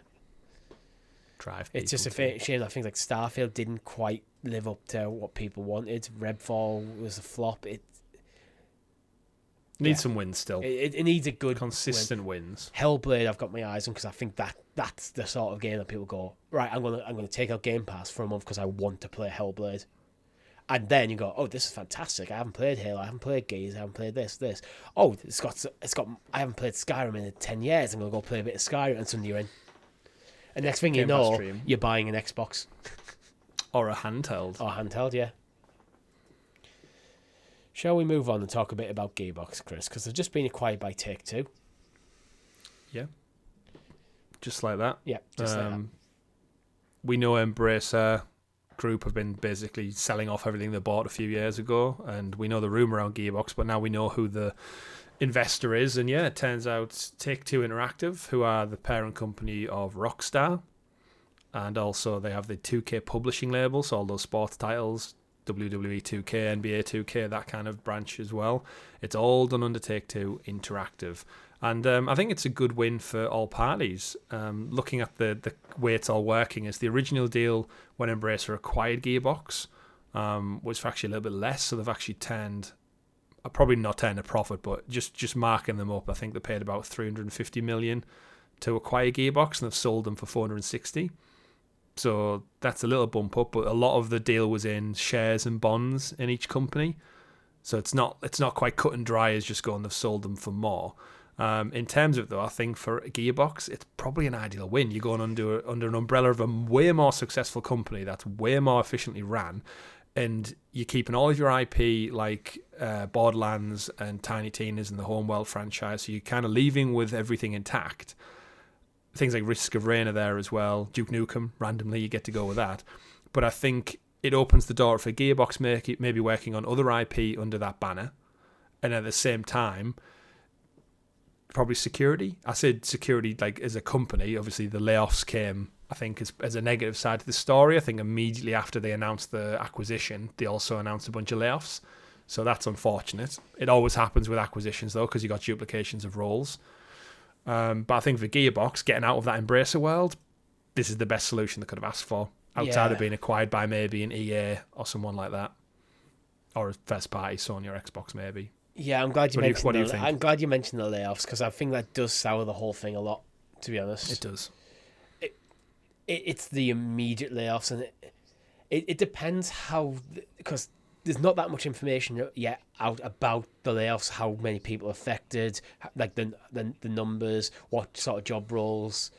Drive. It's just a shame that things like Starfield didn't quite live up to what people wanted. Redfall was a flop. It needs some wins still. It needs a good consistent wins. Hellblade, I've got my eyes on because I think that's the sort of game that people go, right, I'm gonna take out Game Pass for a month because I want to play Hellblade. And then you go, oh, this is fantastic. I haven't played Halo. I haven't played Gears. I haven't played this. Oh, it's got. I haven't played Skyrim in 10 years. I'm gonna go play a bit of Skyrim, and suddenly you're in. And next thing you know, you're buying an Xbox or a handheld. Yeah. Shall we move on and talk a bit about Gearbox, Chris? Because they've just been acquired by Take-Two. Yeah. Just like that. Yeah. Just like that. We know Embracer Group have been basically selling off everything they bought a few years ago, and we know the rumor around Gearbox, but now we know who the investor is, and it turns out Take-Two Interactive, who are the parent company of Rockstar, and also they have the 2K publishing label, so all those sports titles, WWE 2K, NBA 2K, that kind of branch as well. It's all done under Take-Two Interactive. And I think it's a good win for all parties. Looking at the way it's all working, is the original deal when Embracer acquired Gearbox was actually a little bit less, so they've actually probably not turned a profit, but just marking them up. I think they paid about $350 million to acquire Gearbox, and they've sold them for $460. So that's a little bump up, but a lot of the deal was in shares and bonds in each company. So it's not quite cut and dry as just going, they've sold them for more. In terms of, though, I think for Gearbox, it's probably an ideal win. You're going under an umbrella of a way more successful company that's way more efficiently ran, and you're keeping all of your IP like Borderlands and Tiny Tina's and the Homeworld franchise, so you're kind of leaving with everything intact. Things like Risk of Rain are there as well. Duke Nukem, randomly, you get to go with that. But I think it opens the door for Gearbox maybe working on other IP under that banner, and at the same time, probably security. I said security like as a company. Obviously, the layoffs came, I think, as a negative side to the story. I think immediately after they announced the acquisition, they also announced a bunch of layoffs. So that's unfortunate. It always happens with acquisitions, though, because you got duplications of roles. But I think for Gearbox, getting out of that Embracer world, this is the best solution they could have asked for, outside of being acquired by maybe an EA or someone like that, or a first party Sony or Xbox maybe. Yeah, I'm glad you mentioned. What do you think? I'm glad you mentioned the layoffs, because I think that does sour the whole thing a lot. To be honest, it does. It's the immediate layoffs, and it depends how, because there's not that much information yet out about the layoffs, how many people affected, like the numbers, what sort of job roles.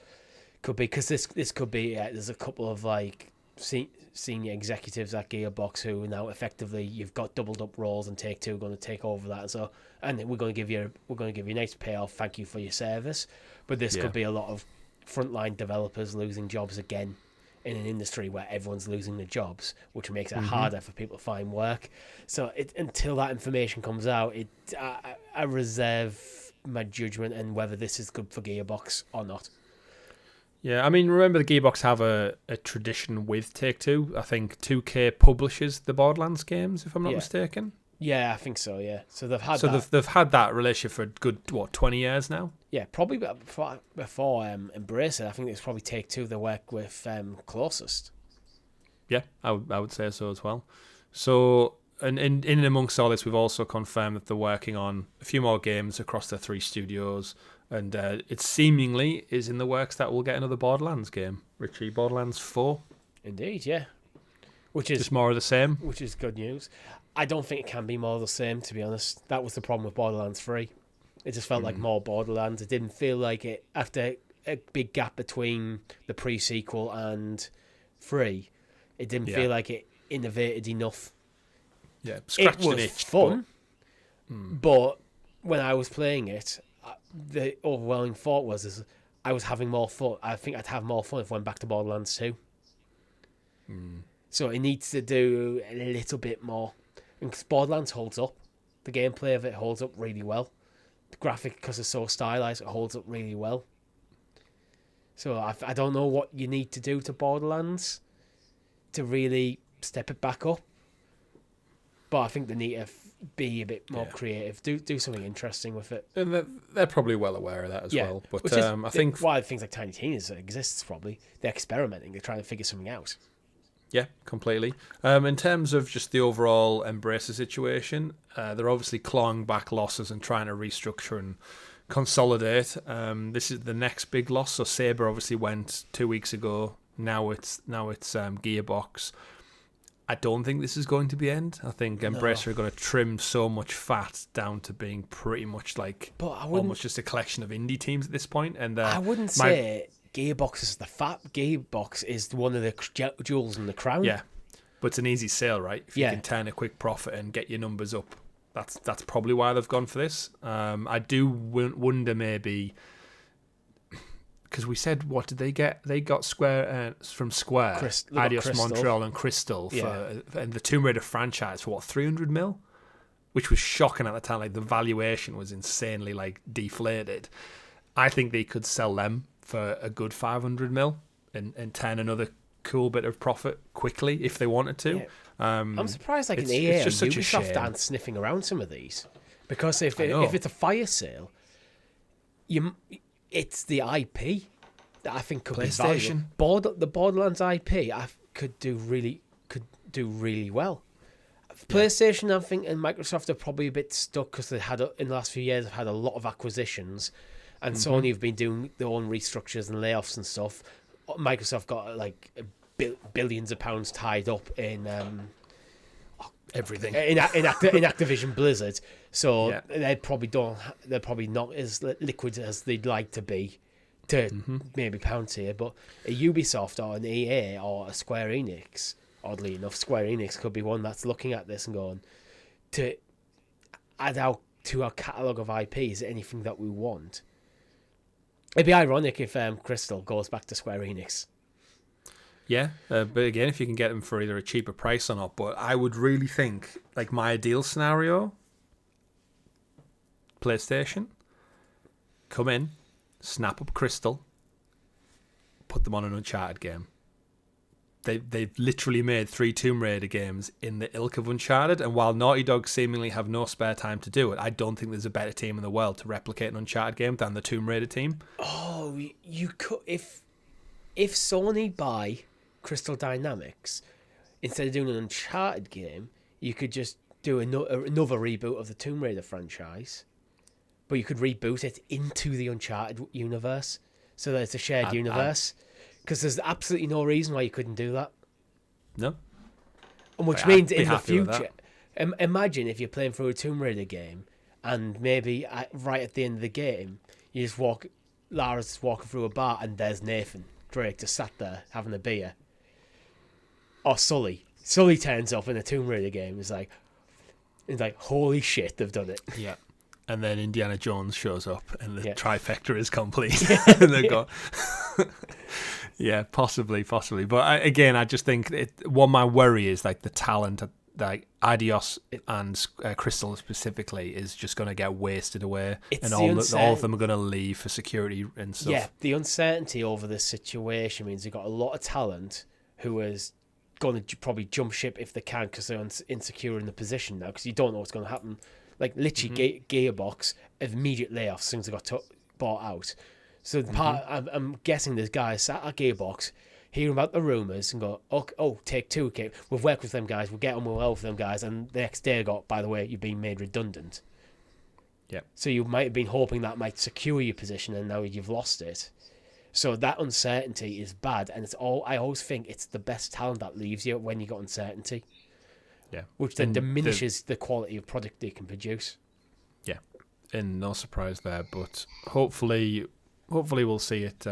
Could be because this could be there's a couple of like senior executives at Gearbox who now effectively you've got doubled up roles and Take-Two are going to take over that. So and we're going to give you a nice payoff. Thank you for your service. But this could be a lot of frontline developers losing jobs again in an industry where everyone's losing their jobs, which makes it harder for people to find work. So until that information comes out, I reserve my judgment and whether this is good for Gearbox or not. Yeah, I mean, remember the Gearbox have a tradition with Take-Two. I think 2K publishes the Borderlands games, if I'm not mistaken. Yeah, I think so. Yeah, so they've had they've had that relationship for a good 20 years now. Yeah, probably before Embrace It. I think it's probably Take-Two they work with closest. Yeah, I would say so as well. So, and in amongst all this, we've also confirmed that they're working on a few more games across their 3 studios. And it seemingly is in the works that we'll get another Borderlands game. Richie, Borderlands 4. Indeed, yeah. Which is just more of the same. Which is good news. I don't think it can be more of the same, to be honest. That was the problem with Borderlands 3. It just felt like more Borderlands. It didn't feel like it, after a big gap between the pre-sequel and 3, it didn't feel like it innovated enough. Yeah, it was fun, but when I was playing it, the overwhelming thought was I was having more fun. I think I'd have more fun if I went back to Borderlands 2. So it needs to do a little bit more. Because Borderlands holds up. The gameplay of it holds up really well. The graphic, because it's so stylized, it holds up really well. So I don't know what you need to do to Borderlands to really step it back up. But I think they need to be a bit more creative. Do something interesting with it. And they're probably well aware of that as well. But I think why things like Tiny Tina's exists probably. They're experimenting. They're trying to figure something out. Yeah, completely. In terms of just the overall Embracer situation, they're obviously clawing back losses and trying to restructure and consolidate. This is the next big loss. So Saber obviously went 2 weeks ago. Now it's Gearbox. I don't think this is going to be end. I think Embracer are going to trim so much fat down to being pretty much like almost just a collection of indie teams at this point. And I wouldn't say Gearbox is the fat. Gearbox is one of the jewels in the crown. Yeah, but it's an easy sale, right? If you can turn a quick profit and get your numbers up, that's probably why they've gone for this. I do wonder maybe, because we said, what did they get? They got Square from Square, Eidos Montreal and Crystal and the Tomb Raider franchise for what, 300 mil, which was shocking at the time. Like the valuation was insanely like deflated. I think they could sell them for a good 500 mil and turn another cool bit of profit quickly if they wanted to. Yeah. I'm surprised like an EA and Ubisoft aren't sniffing around some of these, because if it's a fire sale, it's the IP that I think could be valuable. The Borderlands IP could do really well. PlayStation, I think, and Microsoft are probably a bit stuck because they had in the last few years have had a lot of acquisitions, and Sony have been doing their own restructures and layoffs and stuff. Microsoft got like billions of pounds tied up in everything in Activision Blizzard, so they're probably not as liquid as they'd like to be to maybe pounce here. But a Ubisoft or an EA or a Square Enix, oddly enough, Square Enix could be one that's looking at this and going to add out to our catalogue of IPs anything that we want. It'd be ironic if Crystal goes back to Square Enix. Yeah, but again, if you can get them for either a cheaper price or not. But I would really think, like my ideal scenario, PlayStation, come in, snap up Crystal, put them on an Uncharted game. They've literally made 3 Tomb Raider games in the ilk of Uncharted, and while Naughty Dog seemingly have no spare time to do it, I don't think there's a better team in the world to replicate an Uncharted game than the Tomb Raider team. Oh, you could if Sony buy Crystal Dynamics, instead of doing an Uncharted game, you could just do another reboot of the Tomb Raider franchise, but you could reboot it into the Uncharted universe, so that it's a shared universe. Because there's absolutely no reason why you couldn't do that. No. And which means in the future, imagine if you're playing through a Tomb Raider game, and maybe right at the end of the game, Lara's walking through a bar, and there's Nathan Drake just sat there having a beer. Or Sully. Sully turns up in a Tomb Raider game. It's like, holy shit, they've done it. Yeah. And then Indiana Jones shows up and the Yeah. trifecta is complete. And they've got... Yeah, possibly. But I just think my worry is like the talent, like Adios and Crystal specifically, is just going to get wasted away, and all of them are going to leave for security and stuff. Yeah, the uncertainty over this situation means they've got a lot of talent who is going to probably jump ship if they can because they're insecure in the position now because you don't know what's going to happen. Like literally, Gearbox immediate layoffs as soon as they got bought out. So I'm guessing there's guys sat at Gearbox hearing about the rumours and go, oh, Take Two, okay, we've worked with them guys, we'll get on well with them guys, and the next day got, by the way, you've been made redundant. Yeah. So you might have been hoping that might secure your position, and now you've lost it. So that uncertainty is bad, and I always think it's the best talent that leaves you when you got uncertainty. Yeah. Which then diminishes the quality of product they can produce. Yeah. And no surprise there, but hopefully we'll see it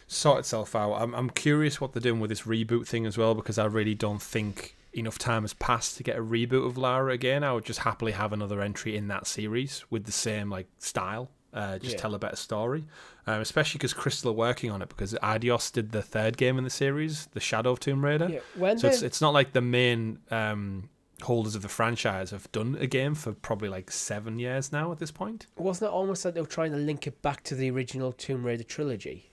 sort itself out. I'm curious what they're doing with this reboot thing as well, because I really don't think enough time has passed to get a reboot of Lara again. I would just happily have another entry in that series with the same like style. Tell a better story, especially because Crystal are working on it, because Adios did the third game in the series, the Shadow of Tomb Raider. Yeah, it's not like the main holders of the franchise have done a game for probably like 7 years now at this point. Wasn't it almost like they were trying to link it back to the original Tomb Raider trilogy?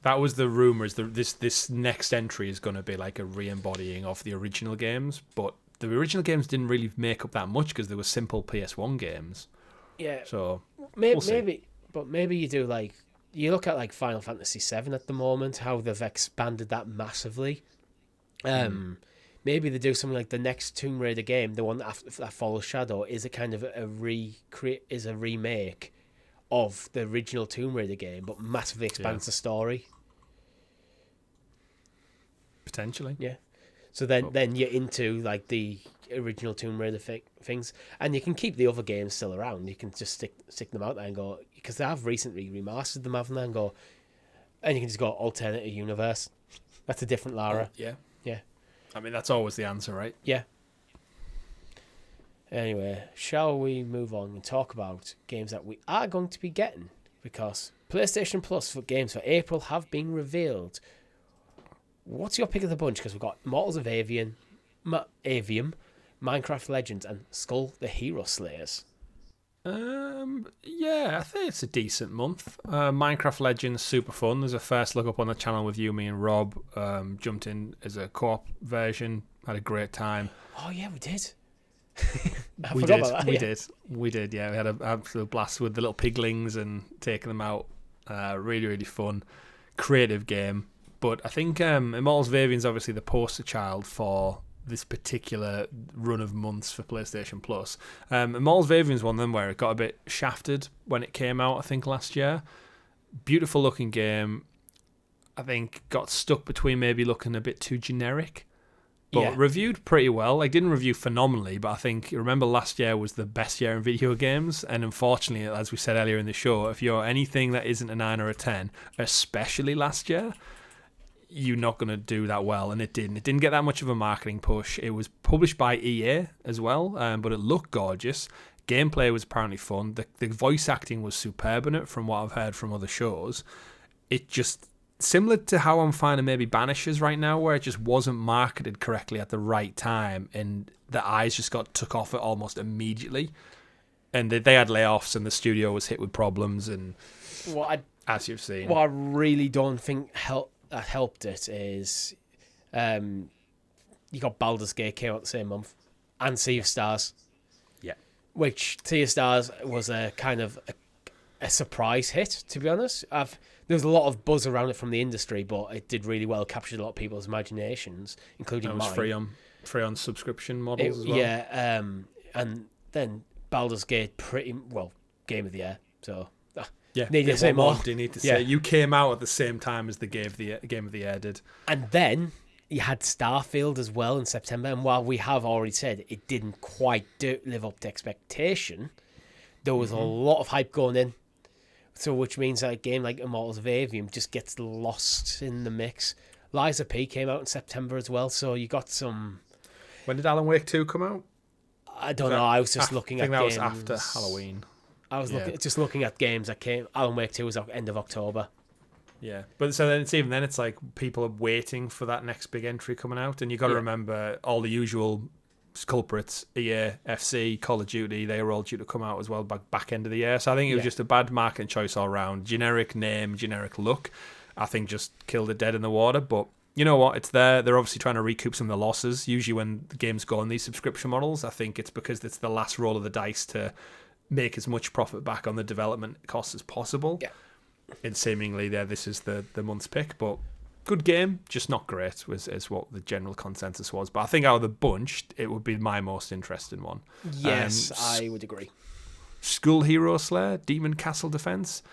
That was the rumours. This next entry is going to be like a re-embodying of the original games, but the original games didn't really make up that much because they were simple PS1 games. Yeah. So maybe you do like you look at like Final Fantasy VII at the moment, how they've expanded that massively. Maybe they do something like the next Tomb Raider game, the one that follows Shadow, is a kind of a remake of the original Tomb Raider game, but massively expands the story. Potentially. Yeah. So then you're into like the original Tomb Raider things, and you can keep the other games still around. You can just stick them out there and go, because they have recently remastered them, haven't they? And go, and you can just go alternative universe. That's a different Lara. Yeah. Yeah. I mean, that's always the answer, right? Yeah. Anyway, shall we move on and talk about games that we are going to be getting? Because PlayStation Plus for games for April have been revealed. What's your pick of the bunch? Because we've got Immortals of Avium, Minecraft Legends, and Skull the Hero Slayers. Yeah, I think it's a decent month. Minecraft Legends, super fun. There's a first look up on the channel with you, me, and Rob. Jumped in as a co-op version. Had a great time. Oh yeah, we did. We did. Yeah, we had an absolute blast with the little piglings and taking them out. Really, really fun, creative game. But I think Immortals of Avium is obviously the poster child for this particular run of months for PlayStation Plus. Immortals of Avium is one of them where it got a bit shafted when it came out, I think, last year. Beautiful looking game. I think got stuck between maybe looking a bit too generic. But reviewed pretty well. Like, didn't review phenomenally, but I think, remember last year was the best year in video games. And unfortunately, as we said earlier in the show, if you're anything that isn't a 9 or a 10, especially last year, you're not going to do that well. And it didn't. It didn't get that much of a marketing push. It was published by EA as well, but it looked gorgeous. Gameplay was apparently fun. The voice acting was superb in it, from what I've heard from other shows. It just... similar to how I'm finding maybe Banishers right now, where it just wasn't marketed correctly at the right time, and the eyes just got took off it almost immediately. And they had layoffs, and the studio was hit with problems, and as you've seen. What I really don't think helped it is you got Baldur's Gate came out the same month, and Sea of Stars. Yeah. Which Sea of Stars was a kind of a surprise hit, to be honest. There was a lot of buzz around it from the industry, but it did really well, captured a lot of people's imaginations, including mine. It was free on subscription models as well. Yeah, and then Baldur's Gate, Game of the Year. So yeah, need to say more. Do you need to say? You came out at the same time as the Game of the Year did. And then you had Starfield as well in September, and while we have already said it didn't quite live up to expectation, there was a lot of hype going in. So which means that a game like Immortals of Avium just gets lost in the mix. Lies of P came out in September as well, so you got some... When did Alan Wake 2 come out? I don't know, I was just looking at games. I think that was after Halloween. I was just looking at games that came... Alan Wake 2 was end of October. Yeah, but so then it's like people are waiting for that next big entry coming out, and you got to remember all the usual culprits: EA, FC, Call of Duty. They were all due to come out as well back end of the year. So I think it was just a bad marketing choice all round. Generic name, generic look. I think just killed it dead in the water. But you know what? It's there. They're obviously trying to recoup some of the losses. Usually when the games go on these subscription models, I think it's because it's the last roll of the dice to make as much profit back on the development costs as possible. Yeah. And seemingly this is the month's pick, but good game, just not great is what the general consensus was. But I think out of the bunch, it would be my most interesting one. Yes, I would agree. School Hero Slayer, Demon Castle Defense,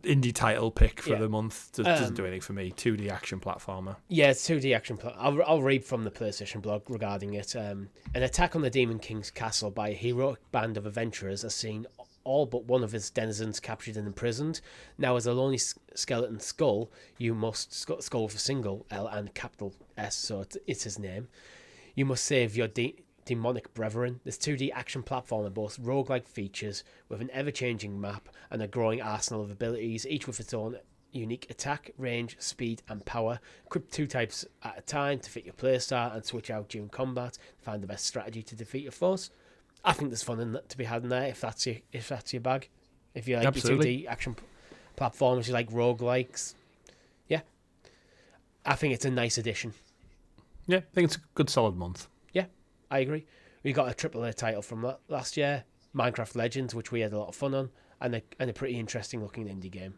indie title pick for the month. Doesn't do anything for me. 2D action platformer. Yeah, it's 2D action. I'll read from the PlayStation blog regarding it. An attack on the Demon King's castle by a heroic band of adventurers has seen all but one of his denizens captured and imprisoned. Now, as a lonely skeleton skull, you must skull with a single L and capital S, so it's his name. You must save your demonic brethren. This 2D action platformer boasts roguelike features with an ever-changing map and a growing arsenal of abilities, each with its own unique attack, range, speed, and power. Equip 2 types at a time to fit your playstyle and switch out during combat to find the best strategy to defeat your foes. I think there's fun to be had in there if that's your bag. If you like your 2D action platforms, you like roguelikes. Yeah. I think it's a nice addition. Yeah, I think it's a good solid month. Yeah, I agree. We got a AAA title from last year, Minecraft Legends, which we had a lot of fun on, and a pretty interesting looking indie game.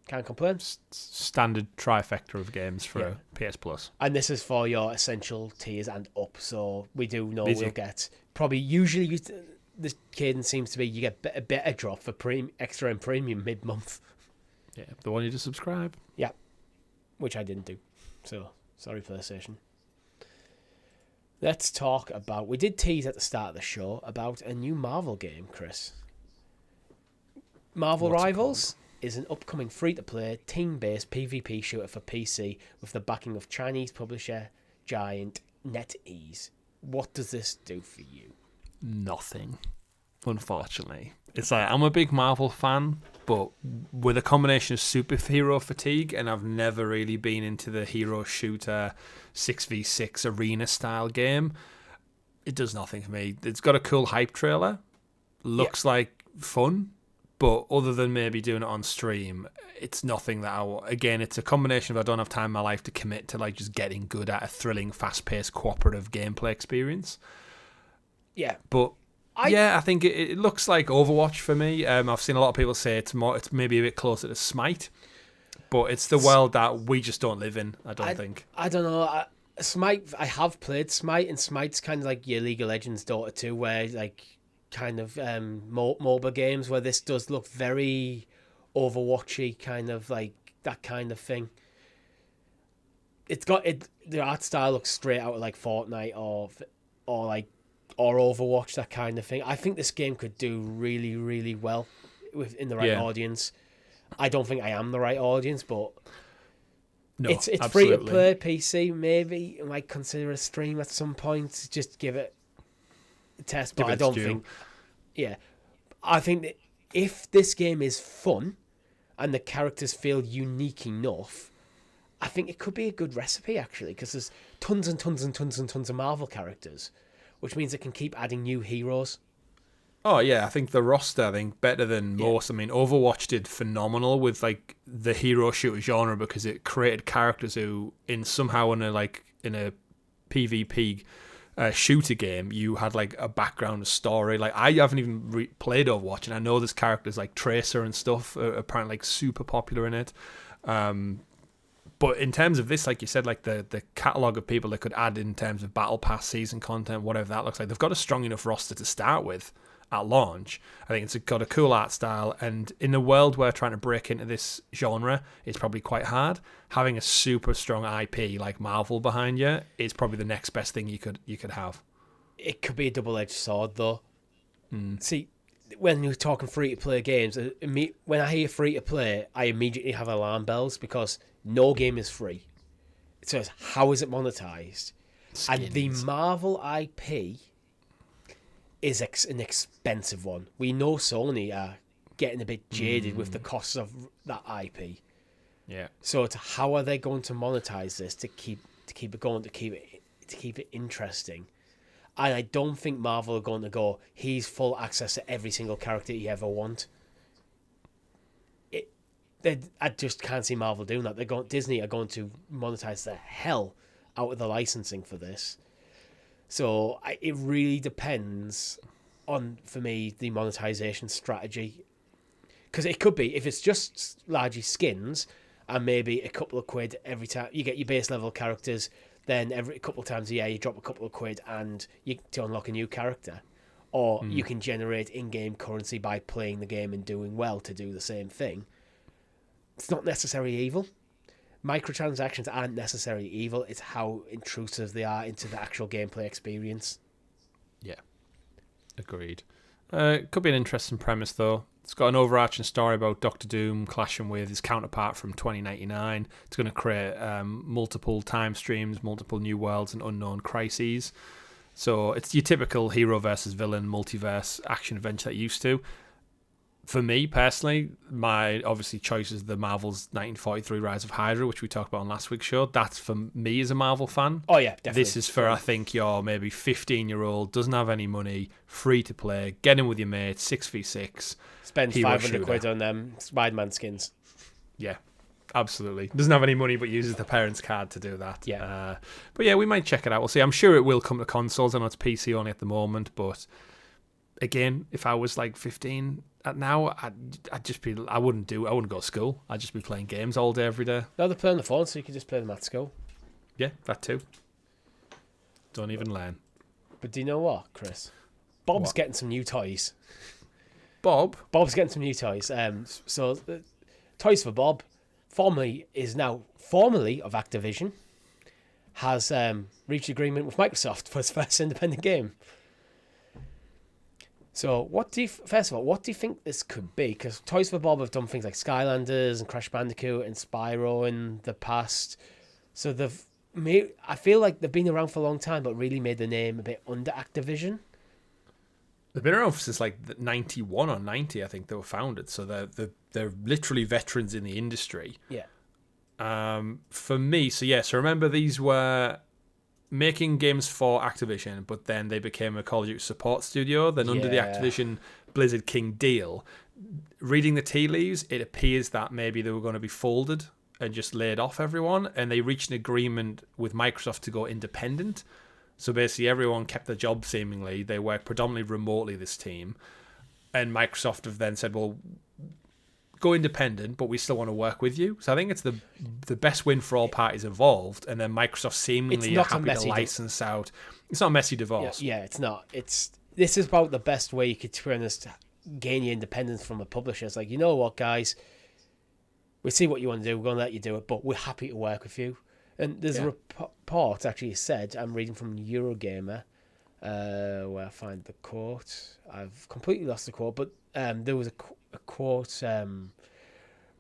Can't complain. Standard trifecta of games for PS Plus. And this is for your essential tiers and up, so we do know we'll get... Probably usually the cadence seems to be you get a better drop for extra and premium mid-month. Yeah, the one you just subscribe. Yeah, which I didn't do. So, sorry PlayStation. Let's talk about... We did tease at the start of the show about a new Mavel game, Chris. Marvel Rivals is an upcoming free-to-play, team-based PvP shooter for PC with the backing of Chinese publisher giant NetEase. What does this do for you? Nothing, unfortunately. It's like, I'm a big Marvel fan, but with a combination of superhero fatigue, and I've never really been into the hero shooter 6v6 arena style game, it does nothing for me. It's got a cool hype trailer, looks like fun, but other than maybe doing it on stream, it's nothing that again, it's a combination of I don't have time in my life to commit to like just getting good at a thrilling, fast-paced, cooperative gameplay experience. Yeah. But I think it looks like Overwatch for me. I've seen a lot of people say it's maybe a bit closer to Smite, but it's the world that we just don't live in, I think. I don't know. Smite, I have played Smite, and Smite's kind of like your League of Legends daughter too, where like kind of MOBA games where this does look very Overwatchy, kind of like that kind of thing. It's got the art style looks straight out of like Fortnite or Overwatch, that kind of thing. I think this game could do really, really well in the right audience. I don't think I am the right audience, but no, it's free to play PC. Maybe I might consider a stream at some point. Just give it a test, but I don't think. Yeah, I think that if this game is fun and the characters feel unique enough, I think it could be a good recipe actually, because there's tons and tons and tons and tons of Marvel characters, which means it can keep adding new heroes. Oh yeah, I think the roster, better than most. I mean, Overwatch did phenomenal with like the hero shooter genre because it created characters who, in a PvP shooter game, you had like a background, a story. Like I haven't even played Overwatch, and I know there's characters like Tracer and stuff are apparently like super popular in it. But in terms of this, like you said, like the catalogue of people they could add in terms of battle pass, season content, whatever that looks like, they've got a strong enough roster to start with at launch. I think it's got a cool art style, and in a world where trying to break into this genre is probably quite hard, having a super strong IP like Marvel behind you is probably the next best thing you could have. It could be a double-edged sword, though. See, when you're talking free-to-play games, when I hear free-to-play, I immediately have alarm bells because no game is free. So it's, how is it monetized? Skins. And the Marvel IP is an expensive one. We know Sony are getting a bit jaded with the costs of that IP. Yeah. So it's how are they going to monetize this to keep it going, to keep it interesting? And I don't think Marvel are going to go, he's full access to every single character you ever want. I just can't see Marvel doing that. Disney are going to monetize the hell out of the licensing for this. So it really depends on, for me, the monetization strategy. Because it could be, if it's just largely skins and maybe a couple of quid every time you get your base level characters, then every couple of times a year you drop a couple of quid and to unlock a new character. Or you can generate in-game currency by playing the game and doing well to do the same thing. It's not necessarily evil. Microtransactions aren't necessarily evil. It's how intrusive they are into the actual gameplay experience. Yeah, agreed. Could be an interesting premise, though. It's got an overarching story about Doctor Doom clashing with his counterpart from 2099. It's going to create multiple time streams, multiple new worlds, and unknown crises. So it's your typical hero versus villain multiverse action adventure that you used to. For me, personally, my obviously choice is the Marvel's 1943 Rise of Hydra, which we talked about on last week's show. That's for me as a Marvel fan. Oh, yeah, definitely. This is for, I think, your maybe 15-year-old, doesn't have any money, free to play, get in with your mates, 6v6. Spend 500 quid on them Spider-Man skins. Yeah, absolutely. Doesn't have any money, but uses the parents' card to do that. Yeah. But yeah, we might check it out. We'll see. I'm sure it will come to consoles. I know it's PC only at the moment, but again, if I was like 15 at now, I'd just be. I wouldn't go to school. I'd just be playing games all day, every day. No, they're playing the phone, so you can just play them at school. Yeah, that too. Don't even learn. But do you know what, Chris? Bob's getting some new toys. Bob's getting some new toys. So Toys for Bob, formerly of Activision, has reached agreement with Microsoft for its first independent game. So first of all, what do you think this could be? Because Toys for Bob have done things like Skylanders and Crash Bandicoot and Spyro in the past. So I feel like they've been around for a long time, but really made the name a bit under Activision. They've been around since like 91 or 90, I think they were founded. So they're literally veterans in the industry. Yeah. For me, so remember these were making games for Activision, but then they became a Call of Duty support studio. Then under the Activision Blizzard King deal, reading the tea leaves, it appears that maybe they were going to be folded and just laid off everyone, and they reached an agreement with Microsoft to go independent. So basically everyone kept their job seemingly. They work predominantly remotely, this team. And Microsoft have then said, well, go independent, but we still want to work with you. So I think it's the best win for all parties involved. And then Microsoft seemingly are happy to license out. It's not a messy divorce. Yeah, it's not. This is about the best way you could, to be honest, gain your independence from a publisher. It's like, you know what, guys? We see what you want to do. We're going to let you do it, but we're happy to work with you. And there's a report actually said, I'm reading from Eurogamer, where I find the quote. I've completely lost the quote, but there was a quote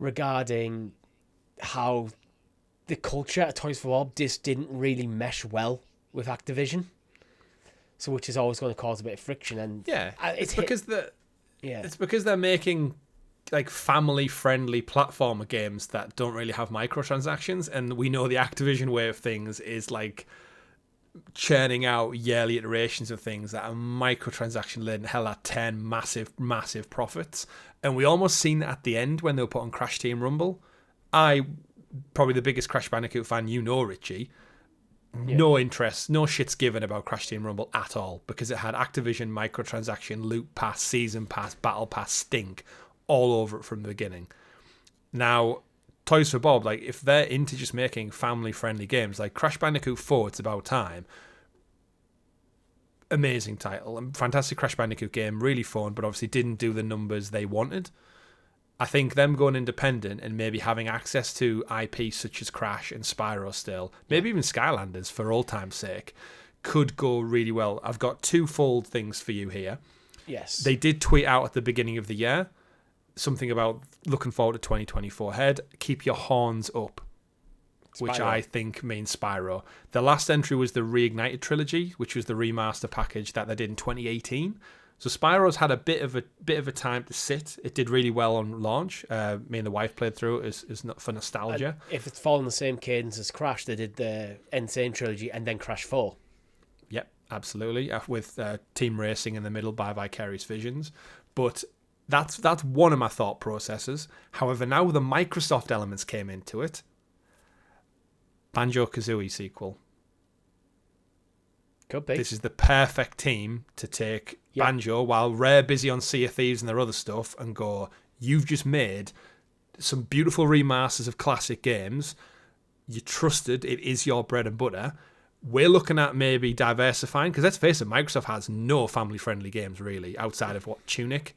regarding how the culture at Toys for Bob just didn't really mesh well with Activision. So which is always going to cause a bit of friction. And it's because they're making like family-friendly platformer games that don't really have microtransactions, and we know the Activision way of things is like churning out yearly iterations of things that are microtransaction-led and hell at 10 massive profits. And we almost seen that at the end when they were put on Crash Team Rumble. Probably the biggest Crash Bandicoot fan, Richie. Yeah. No interest, no shit's given about Crash Team Rumble at all, because it had Activision microtransaction, loot pass, season pass, battle pass stink all over it from the beginning. Now, Toys for Bob, like if they're into just making family-friendly games, like Crash Bandicoot 4, It's About Time, amazing title, and fantastic Crash Bandicoot game, really fun, but obviously didn't do the numbers they wanted. I think them going independent and maybe having access to IP such as Crash and Spyro still, maybe even Skylanders for old time's sake, could go really well. I've got twofold things for you here. Yes. They did tweet out at the beginning of the year something about looking forward to 2024 ahead. Keep your horns up, which Spyro. I think means Spyro. The last entry was the Reignited trilogy, which was the remaster package that they did in 2018. So Spyro's had a bit of a time to sit. It did really well on launch. Me and the wife played through it. Is not for nostalgia. And if it's following the same cadence as Crash, they did the Insane trilogy and then Crash 4. Yep, absolutely. With team racing in the middle by Vicarious Visions, but that's one of my thought processes. However, now the Microsoft elements came into it. Banjo-Kazooie sequel. Could be. This is the perfect team to take Banjo while Rare busy on Sea of Thieves and their other stuff and go, you've just made some beautiful remasters of classic games. You trusted, it is your bread and butter. We're looking at maybe diversifying, because let's face it, Microsoft has no family-friendly games really outside of Tunic.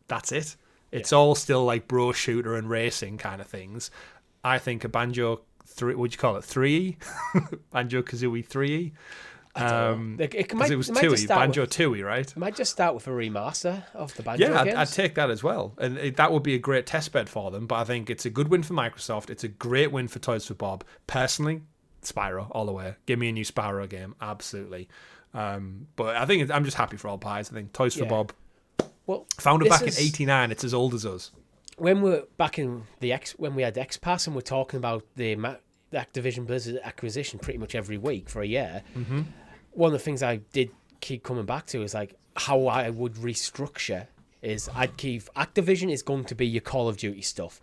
That's it. It's all still like bro shooter and racing kind of things. I think a Banjo 3, what'd you call it? 3E? Banjo-Kazooie 3E? Because it was 2E, Banjo 2E, right? It might just start with a remaster of the Banjo games. I'd take that as well. And that would be a great testbed for them. But I think it's a good win for Microsoft. It's a great win for Toys for Bob. Personally, Spyro all the way. Give me a new Spyro game, absolutely. But I think I'm just happy for all pies. I think Toys for Bob, founded back in '89. It's as old as us. When we're back in when we had XPass and we're talking about the Activision Blizzard acquisition pretty much every week for a year. Mm-hmm. One of the things I did keep coming back to is like how I would restructure is I'd keep Activision is going to be your Call of Duty stuff.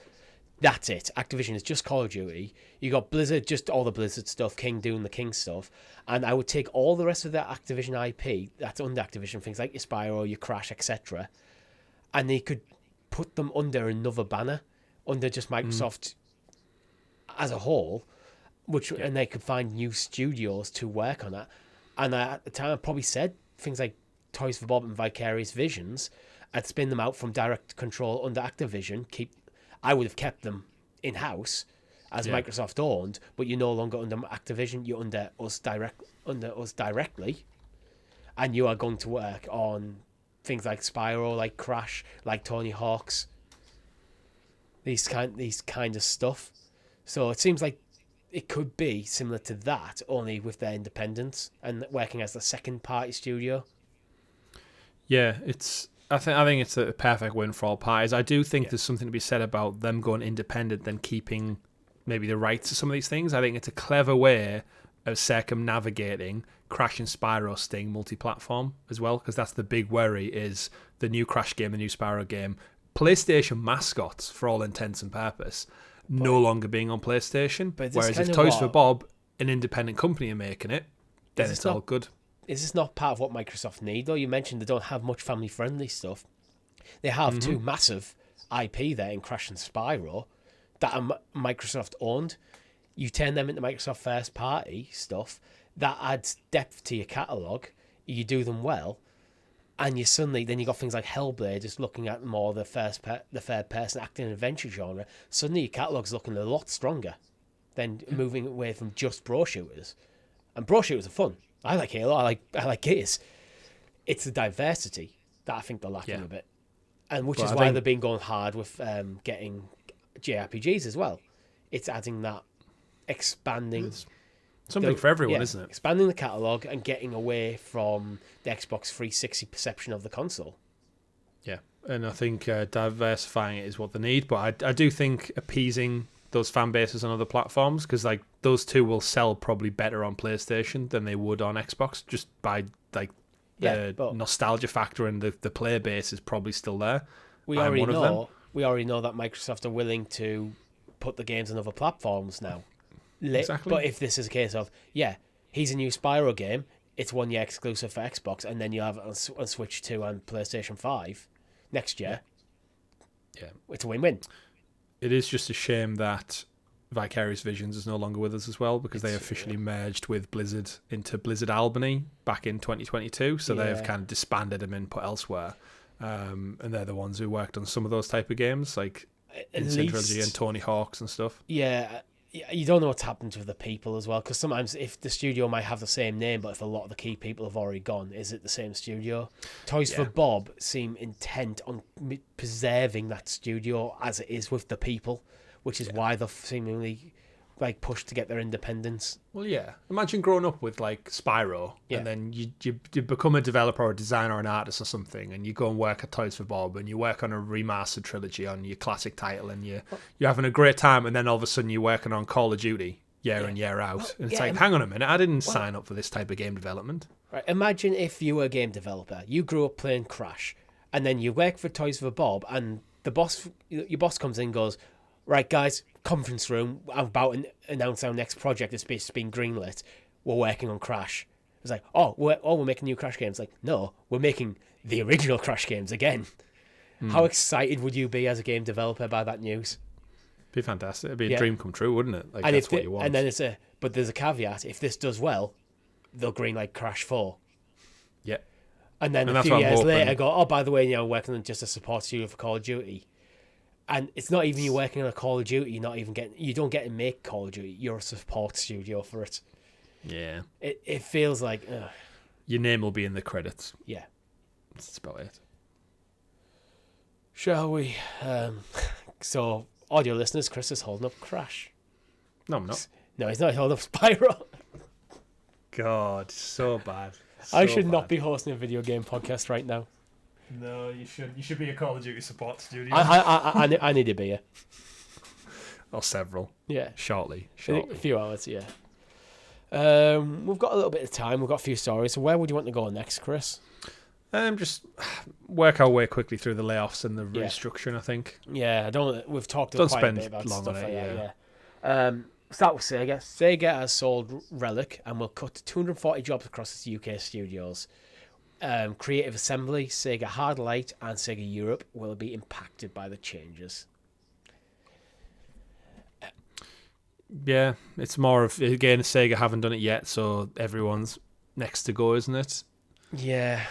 That's it. Activision is just Call of Duty. You got Blizzard, just all the Blizzard stuff, King doing the King stuff. And I would take all the rest of that Activision IP that's under Activision, things like your Spyro, your Crash, etc. And they could put them under another banner, under just Microsoft as a whole, and they could find new studios to work on that. And at the time, I probably said things like Toys for Bob and Vicarious Visions. I'd spin them out from direct control under Activision. I would have kept them in house as Microsoft owned, but you're no longer under Activision. You're under us directly, and you are going to work on things like Spyro, like Crash, like Tony Hawk's. These kind of stuff. So it seems like it could be similar to that, only with their independence and working as the second party studio. Yeah, I think it's a perfect win for all parties. I do think there's something to be said about them going independent than keeping maybe the rights to some of these things. I think it's a clever way of circumnavigating Crash and Spyro staying multi-platform as well, because that's the big worry is the new Crash game, the new Spyro game, PlayStation mascots for all intents and purpose, no longer being on PlayStation. Whereas if Toys for Bob, an independent company, are making it, then it's all good. Is this not part of what Microsoft need, though? You mentioned they don't have much family-friendly stuff. They have two massive IP there in Crash and Spyro that are Microsoft owned. You turn them into Microsoft first-party stuff, that adds depth to your catalogue. You do them well, and you got things like Hellblade, just looking at more the third-person action adventure genre. Suddenly your catalogue's looking a lot stronger than moving away from just bro shooters. And bro shooters are fun. I like Halo. I like Gears. It's the diversity that I think they're lacking a bit, and which is why they've been going hard with getting JRPGs as well. It's adding that, expanding something for everyone, isn't it? Expanding the catalogue and getting away from the Xbox 360 perception of the console. Yeah, and I think diversifying it is what they need. But I do think appeasing those fan bases on other platforms, because like those two will sell probably better on PlayStation than they would on Xbox, just by like the nostalgia factor, and the player base is probably still there. We already know that Microsoft are willing to put the games on other platforms now. Exactly. But if this is a case of here's a new Spyro game, it's 1 year exclusive for Xbox, and then you have it on Switch 2 and PlayStation 5 next year. Yeah, it's a win-win. It is just a shame that Vicarious Visions is no longer with us as well, because they officially merged with Blizzard into Blizzard Albany back in 2022. So they have kind of disbanded them and put elsewhere. And they're the ones who worked on some of those type of games, like Insane Trilogy and Tony Hawk's and stuff. Yeah, you don't know what's happened to the people as well, because sometimes if the studio might have the same name, but if a lot of the key people have already gone, is it the same studio? Toys for Bob seem intent on preserving that studio as it is with the people, which is why they've seemingly like pushed to get their independence. Well, yeah. Imagine growing up with like Spyro, and then you become a developer or a designer or an artist or something, and you go and work at Toys for Bob, and you work on a remastered trilogy on your classic title, and you're having a great time, and then all of a sudden you're working on Call of Duty year in, year out. And it's like, hang on a minute, I didn't sign up for this type of game development. Right. Imagine if you were a game developer, you grew up playing Crash, and then you work for Toys for Bob, and your boss comes in and goes, right, guys, conference room, I'm about to announce our next project. It's been greenlit. We're working on Crash. It's like, we're making new Crash games. Like, no, we're making the original Crash games again. How excited would you be as a game developer by that news? Be fantastic. It'd be a dream come true, wouldn't it? Like, and that's what you want. And then but there's a caveat. If this does well, they'll greenlight Crash 4. Yeah. And then a few years later, go, oh, by the way, we're working on just a support studio for Call of Duty. And it's not even you working on a Call of Duty. You don't get to make Call of Duty. You're a support studio for it. Yeah. It feels like your name will be in the credits. Yeah. That's about it. Shall we? So, audio listeners, Chris is holding up Crash. No, I'm not. No, he's not holding up Spyro. God, so bad. I should not be hosting a video game podcast right now. No, you should. You should be a Call of Duty support studio. I need a beer. Or several. Yeah. Shortly. A few hours, yeah. We've got a little bit of time. We've got a few stories. So where would you want to go next, Chris? Just work our way quickly through the layoffs and the restructuring, I think. Yeah, we've talked quite a bit about stuff like that, yeah. Start with Sega. Sega has sold Relic and will cut 240 jobs across its UK studios. Creative Assembly, Sega Hardlight, and Sega Europe will be impacted by the changes. Yeah, it's more of, again, Sega haven't done it yet, so everyone's next to go, isn't it? Yeah.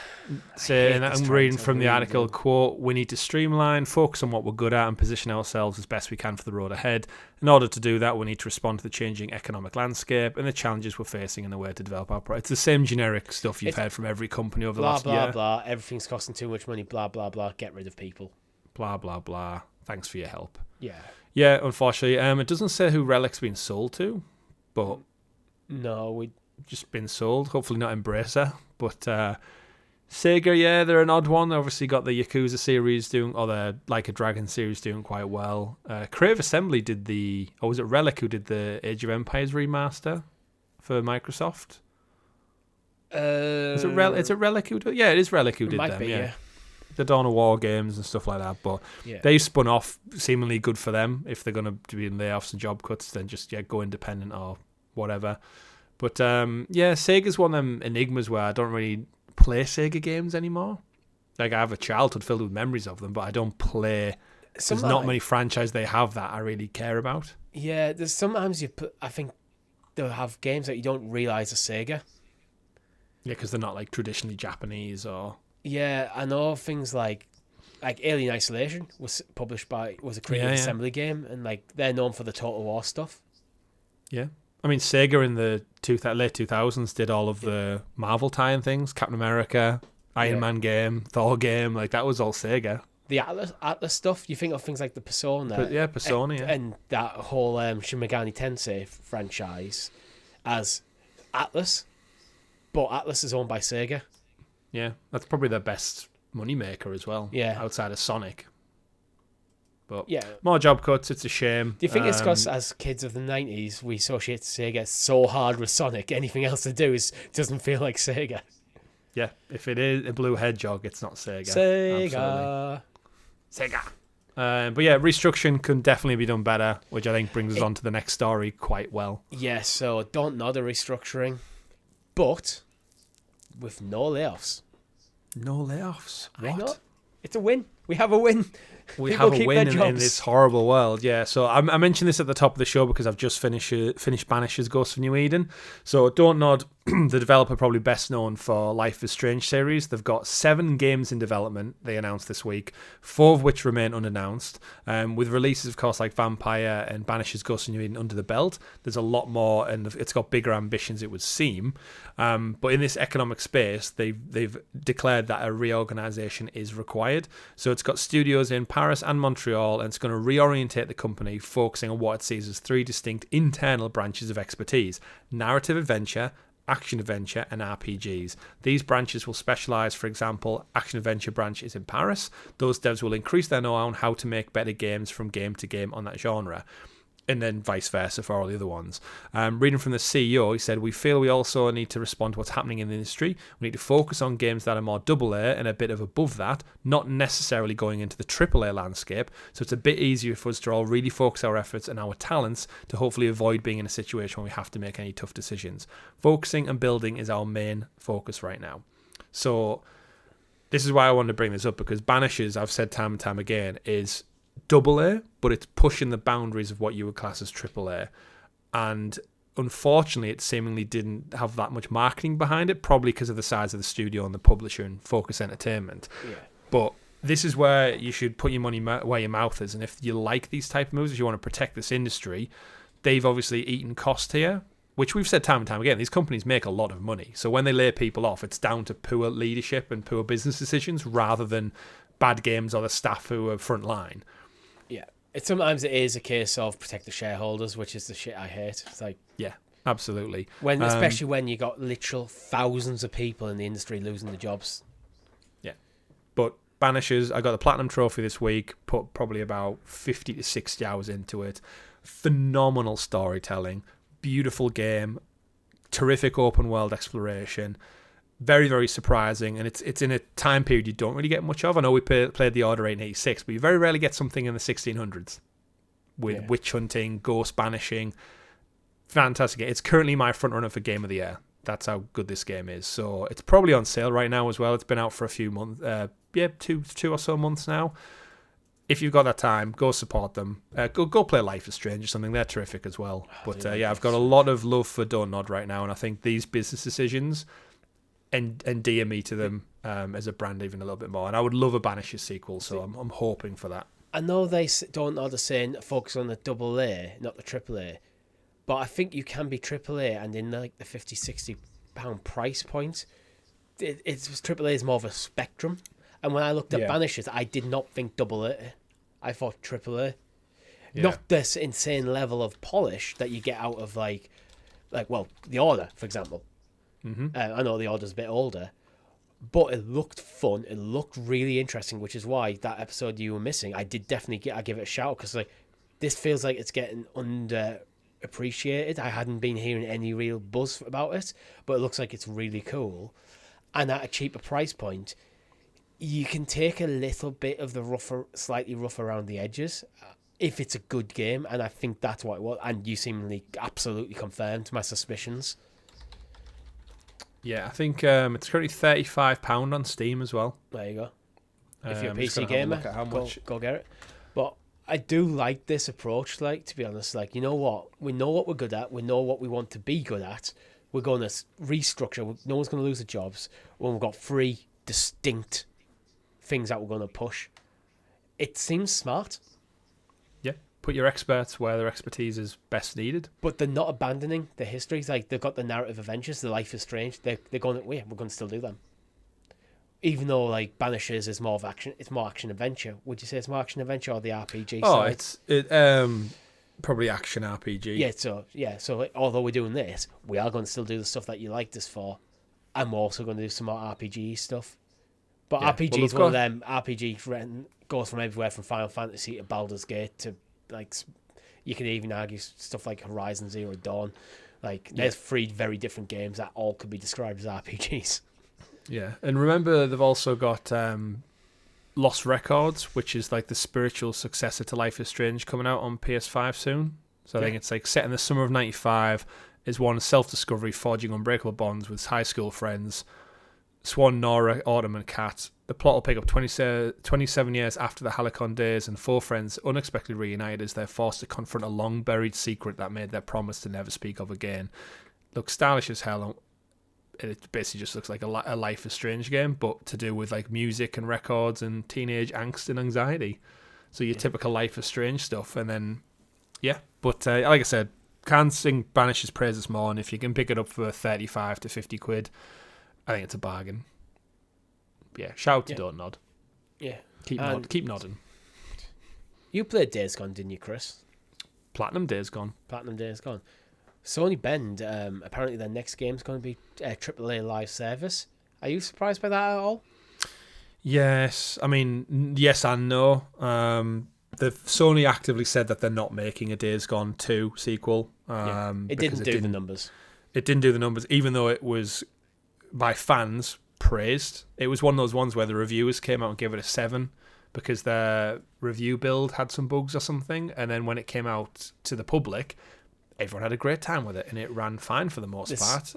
So, and I'm reading from the article, quote, we need to streamline, focus on what we're good at, and position ourselves as best we can for the road ahead. In order to do that, we need to respond to the changing economic landscape and the challenges we're facing and the way to develop our product. It's the same generic stuff you've heard from every company over the last year. Blah, blah, blah. Everything's costing too much money. Blah, blah, blah. Get rid of people. Blah, blah, blah. Thanks for your help. Yeah. Yeah, unfortunately. It doesn't say who Relic's been sold to, but... No, we... Just been sold. Hopefully not Embracer. But Sega, yeah, they're an odd one. They obviously got the Yakuza series doing, or the Like a Dragon series doing quite well. Creative Assembly did or was it Relic who did the Age of Empires remaster for Microsoft? Is it Relic who did? Yeah, it is Relic who did them. Yeah. The Dawn of War games and stuff like that. But they spun off, seemingly good for them. If they're going to be in layoffs and job cuts, then just go independent or whatever. But Sega's one of them enigmas where I don't really play Sega games anymore. Like, I have a childhood filled with memories of them, but I don't play. There's not many franchises they have that I really care about. Yeah, there's sometimes I think they'll have games that you don't realise are Sega. Yeah, because they're not like traditionally Japanese or. Yeah, I know things like Alien Isolation was a Creative Assembly game, and like they're known for the Total War stuff. Yeah. I mean, Sega in the late 2000s did all of the Mavel tie-in things, Captain America, Iron Man game, Thor game, like that was all Sega. The Atlas stuff, you think of things like the Persona. Persona, and that whole Shin Megami Tensei franchise as Atlas, but Atlas is owned by Sega. Yeah, that's probably their best moneymaker as well, outside of Sonic. But more job cuts, it's a shame. Do you think it's because as kids of the 90s, we associate Sega so hard with Sonic, anything else to do doesn't feel like Sega? Yeah, if it is a blue hedgehog, it's not Sega. Sega. But yeah, restructuring can definitely be done better, which I think brings us on to the next story quite well. Yeah, so don't know the restructuring, but with no layoffs. No layoffs? What? It's a win. We have a win. We People have a keep win their in this horrible world, yeah. So I mentioned this at the top of the show because I've just finished Banisher's Ghost of New Eden. So Don't Nod, the developer probably best known for Life is Strange series. They've got 7 games in development they announced this week, 4 of which remain unannounced. With releases, of course, like Vampire and Banisher's Ghost of New Eden under the belt, there's a lot more, and it's got bigger ambitions, it would seem. But in this economic space, they've declared that a reorganization is required. So it's got studios in Paris and Montreal, and it's going to reorientate the company, focusing on what it sees as 3 distinct internal branches of expertise: narrative adventure, action adventure, and RPGs. These branches will specialize. For example, action adventure branch is in Paris. Those devs will increase their know-how on how to make better games from game to game on that genre, and then vice versa for all the other ones. Reading from the CEO, he said, "We feel we also need to respond to what's happening in the industry. We need to focus on games that are more AA and a bit of above that, not necessarily going into the AAA landscape. So it's a bit easier for us to all really focus our efforts and our talents to hopefully avoid being in a situation where we have to make any tough decisions. Focusing and building is our main focus right now." So this is why I wanted to bring this up, because Banishers, I've said time and time again, is AA, but it's pushing the boundaries of what you would class as AAA. And unfortunately, it seemingly didn't have that much marketing behind it, probably because of the size of the studio and the publisher and Focus Entertainment. Yeah. But this is where you should put your money where your mouth is. And if you like these type of moves, if you want to protect this industry, they've obviously eaten cost here, which we've said time and time again. These companies make a lot of money. So when they lay people off, it's down to poor leadership and poor business decisions rather than bad games or the staff who are front line. Yeah. Sometimes it is a case of protect the shareholders, which is the shit I hate. It's like, yeah, absolutely. Especially when you got literal thousands of people in the industry losing their jobs. Yeah. But Banishers, I got the Platinum Trophy this week, put probably about 50 to 60 hours into it. Phenomenal storytelling, beautiful game, terrific open world exploration. Very, very surprising, and it's in a time period you don't really get much of. I know we played the Order 886, but you very rarely get something in the 1600s with witch hunting, ghost banishing. Fantastic. It's currently my front runner for Game of the Year. That's how good this game is. So it's probably on sale right now as well. It's been out for a few months, two or so months now. If you've got that time, go support them. Go play Life is Strange or something. They're terrific as well. But I've got a lot of love for Don't Nod right now, and I think these business decisions endear me to them as a brand even a little bit more. And I would love a Banisher sequel, so I'm hoping for that. I know they don't know the saying focus on the AA, not the AAA, but I think you can be AAA and in like the £50-60 price point. AAA is more of a spectrum. And when I looked at Banishers, I did not think AA. I thought AAA. Yeah. Not this insane level of polish that you get out of like The Order, for example. Mm-hmm. I know The Order's a bit older, but it looked fun. It looked really interesting, which is why that episode you were missing, I did definitely give it a shout, because like this feels like it's getting underappreciated. I hadn't been hearing any real buzz about it, but it looks like it's really cool. And at a cheaper price point, you can take a little bit of the slightly rough around the edges if it's a good game, and I think that's what it was. And you seemingly absolutely confirmed my suspicions. Yeah, I think it's currently £35 on Steam as well. There you go. If you're a PC gamer, go get it. But I do like this approach, like, to be honest. Like, you know what? We know what we're good at. We know what we want to be good at. We're going to restructure. No one's going to lose their jobs when we've got 3 distinct things that we're going to push. It seems smart. Yeah. Put your experts where their expertise is best needed. But they're not abandoning the histories. Like, they've got the narrative adventures, the Life is Strange. They're going, we're going to still do them. Even though, like, Banishers is more of action, it's more action adventure. Would you say it's more action adventure or the RPG side? It's probably action RPG. So although we're doing this, we are going to still do the stuff that you liked us for. And we're also going to do some more RPG stuff. But RPG is one of them. RPG goes from everywhere, from Final Fantasy to Baldur's Gate to, like, you can even argue stuff like Horizon Zero Dawn. Like, there's 3 very different games that all could be described as RPGs. Yeah, and remember they've also got Lost Records, which is like the spiritual successor to Life is Strange, coming out on PS5 soon. So I think it's like set in the summer of 95. Is one self-discovery, forging unbreakable bonds with high school friends. Swan, Nora, Autumn, and Kat The plot will pick up 27 years after the Halicon days, and four friends unexpectedly reunite as they're forced to confront a long-buried secret that made their promise to never speak of again. Looks stylish as hell. It basically just looks like a Life is Strange game, but to do with like music and records and teenage angst and anxiety. So your typical Life is Strange stuff, and then but like I said, can't sing Banish's praises more, and if you can pick it up for 35 to 50 quid, I think it's a bargain. Yeah, shout out to Don't Nod. Yeah. Keep nodding. You played Days Gone, didn't you, Chris? Platinum Days Gone. Sony Bend, apparently their next game's going to be a AAA live service. Are you surprised by that at all? Yes. I mean, yes and no. Sony actively said that they're not making a Days Gone 2 sequel. It didn't do the numbers. It didn't do the numbers, even though it was, by fans, praised. It was one of those ones where the reviewers came out and gave it a 7 because their review build had some bugs or something, and then when it came out to the public, everyone had a great time with it, and it ran fine for the most part.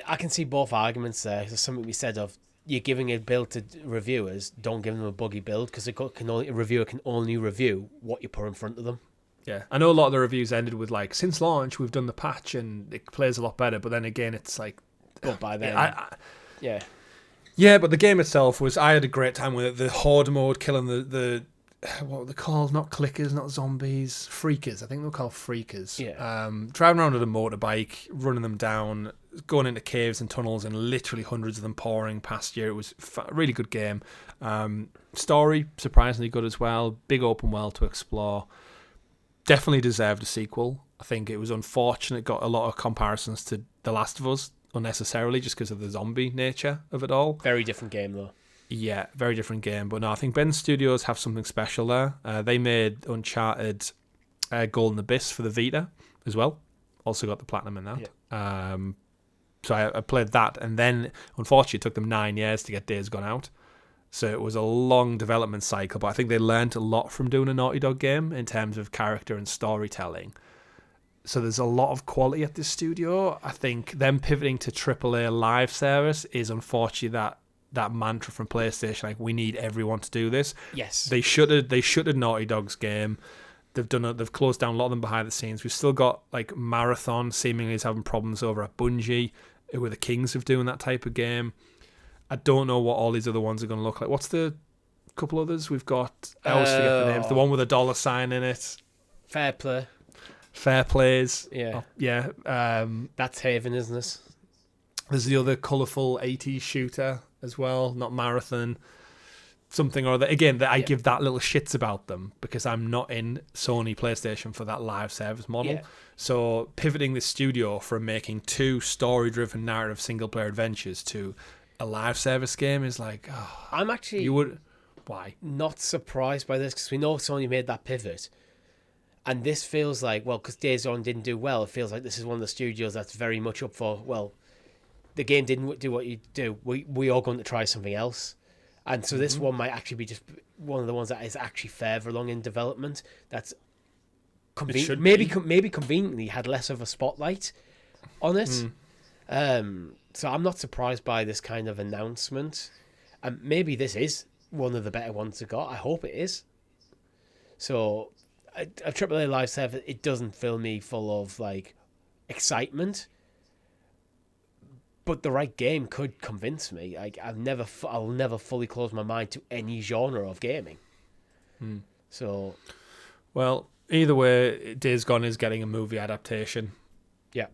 I can see both arguments there. There's something we said of you're giving a build to reviewers, don't give them a buggy build, because a reviewer can only review what you put in front of them. Yeah, I know a lot of the reviews ended with like, since launch we've done the patch and it plays a lot better, but then again it's like, but by then yeah, but the game itself I had a great time with it. The horde mode, killing the what were they called? Not clickers, not zombies, freakers. I think they were called freakers. Yeah. Driving around with a motorbike, running them down, going into caves and tunnels, and literally hundreds of them pouring past you. It was a really good game. Story, surprisingly good as well. Big open world to explore. Definitely deserved a sequel. I think it was unfortunate. Got a lot of comparisons to The Last of Us unnecessarily just because of the zombie nature of it all. Very different game though. Yeah, very different game. But no, I think Bend Studios have something special there. They made Uncharted Golden Abyss for the Vita as well. Also got the platinum in that. Yeah. So I played that, and then unfortunately it took them 9 years to get Days Gone out. So it was a long development cycle, but I think they learned a lot from doing a Naughty Dog game in terms of character and storytelling. So there's a lot of quality at this studio. I think them pivoting to AAA live service is unfortunately that mantra from PlayStation, like, we need everyone to do this. Yes. They should have Naughty Dog's game. They've closed down a lot of them behind the scenes. We've still got like Marathon seemingly is having problems over at Bungie, who are the kings of doing that type of game. I don't know what all these other ones are going to look like. What's the couple others? We've got, I always forget the names. The one with a $sign in it. Fair Plays. Yeah. Oh, yeah. That's Haven, isn't it? There's the other colourful 80s shooter as well, not Marathon. Something or other. Again, I give that little shits about them because I'm not in Sony PlayStation for that live service model. Yeah. So pivoting the studio from making 2 story-driven narrative single-player adventures to a live service game is like, I'm actually why not surprised by this, because we know Sony made that pivot, and this feels like, well, because Days Gone didn't do well, it feels like this is one of the studios that's very much up for, well, the game didn't do what you do, we are going to try something else. And so this one might actually be just one of the ones that is actually further along in development, that's maybe conveniently had less of a spotlight on it. So I'm not surprised by this kind of announcement. And maybe this is one of the better ones to got. I hope it is. So a AAA live service, it doesn't fill me full of like excitement. But the right game could convince me. Like I'll never fully close my mind to any genre of gaming. So, well, either way, Days Gone is getting a movie adaptation. Yeah.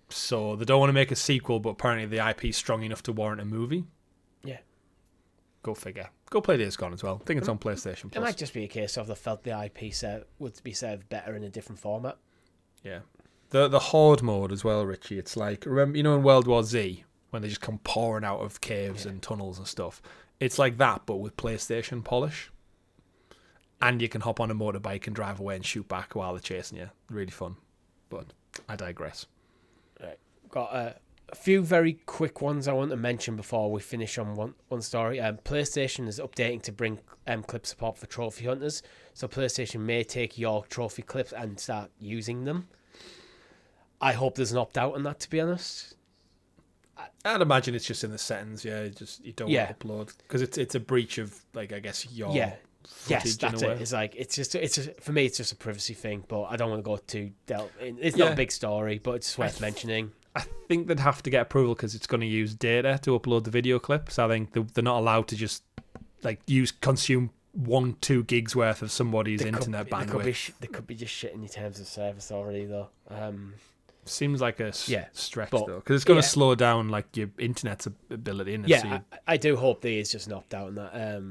So they don't want to make a sequel, but apparently the IP is strong enough to warrant a movie. Yeah. Go figure. Go play Days Gone as well. I think it's on PlayStation Plus. It might just be a case of they felt the IP would be served better in a different format. Yeah. The horde mode as well, Richie. It's like, remember, in World War Z when they just come pouring out of caves and tunnels and stuff. It's like that, but with PlayStation polish. And you can hop on a motorbike and drive away and shoot back while they're chasing you. Really fun. But I digress. Right. Got a few very quick ones I want to mention before we finish on one story. PlayStation is updating to bring clip support for trophy hunters. So PlayStation may take your trophy clips and start using them. I hope there's an opt-out on that, to be honest. I'd imagine it's just in the settings. Yeah, you don't want to upload because it's a breach of like I guess your yes, that's it. It's like for me it's just a privacy thing, but I don't want to go too in. It's not a big story, but it's worth mentioning. I think they'd have to get approval because it's going to use data to upload the video clip. So I think they're not allowed to just like consume 1-2 gigs worth of somebody's internet bandwidth. They could be just shitting your terms of service already, though. Seems like a stretch, though, because it's going to slow down like your internet's ability. I do hope there is just an opt out on that.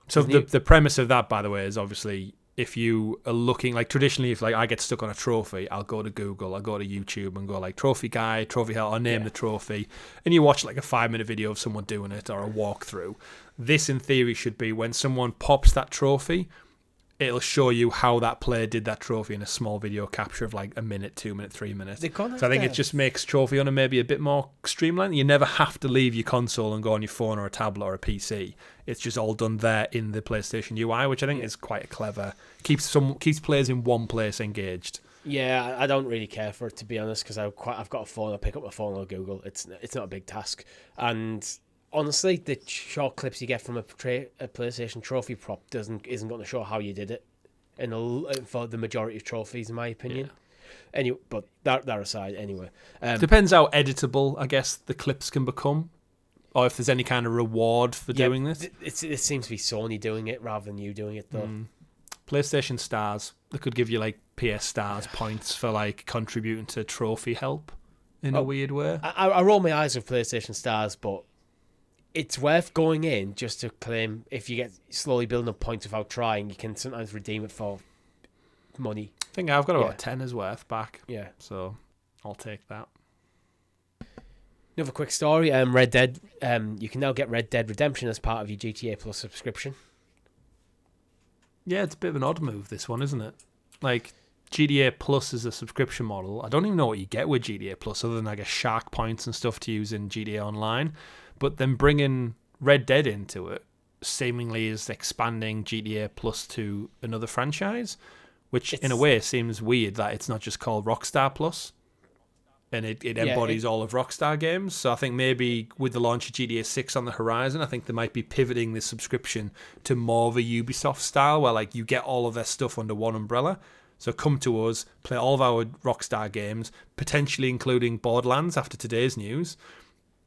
So the premise of that, by the way, is obviously if you are looking like traditionally, if like I get stuck on a trophy, I'll go to Google, I'll go to YouTube and go like trophy guy, trophy hell, I'll name the trophy, and you watch like a 5-minute video of someone doing it or a walkthrough. This, in theory, should be when someone pops that trophy, it'll show you how that player did that trophy in a small video capture of like a minute, 2 minutes, 3 minutes. So I think it just makes trophy hunting maybe a bit more streamlined. You never have to leave your console and go on your phone or a tablet or a PC. It's just all done there in the PlayStation UI, which I think is quite clever. Keeps players in one place engaged. Yeah, I don't really care for it, to be honest, because I've got a phone. I pick up my phone on Google. It's not a big task. And honestly, the short clips you get from a PlayStation trophy prop isn't going to show how you did it, for the majority of trophies, in my opinion. Yeah. Anyway, but that aside, anyway, depends how editable I guess the clips can become, or if there's any kind of reward for doing this. It seems to be Sony doing it rather than you doing it, though. PlayStation Stars, they could give you like PS Stars points for like contributing to trophy help in a weird way. I roll my eyes with PlayStation Stars, but it's worth going in just to claim. If you get slowly building up points without trying, you can sometimes redeem it for money. I think I've got about 10 as worth back. Yeah. So I'll take that. Another quick story. Red Dead. You can now get Red Dead Redemption as part of your GTA Plus subscription. Yeah, it's a bit of an odd move, this one, isn't it? Like, GTA Plus is a subscription model. I don't even know what you get with GTA Plus other than, I guess, shark points and stuff to use in GTA Online. But then bringing Red Dead into it seemingly is expanding GTA Plus to another franchise, which in a way seems weird that it's not just called Rockstar Plus. And it embodies all of Rockstar games. So I think maybe with the launch of GTA 6 on the horizon, I think they might be pivoting this subscription to more of a Ubisoft style where like you get all of their stuff under one umbrella. So come to us, play all of our Rockstar games, potentially including Borderlands after today's news.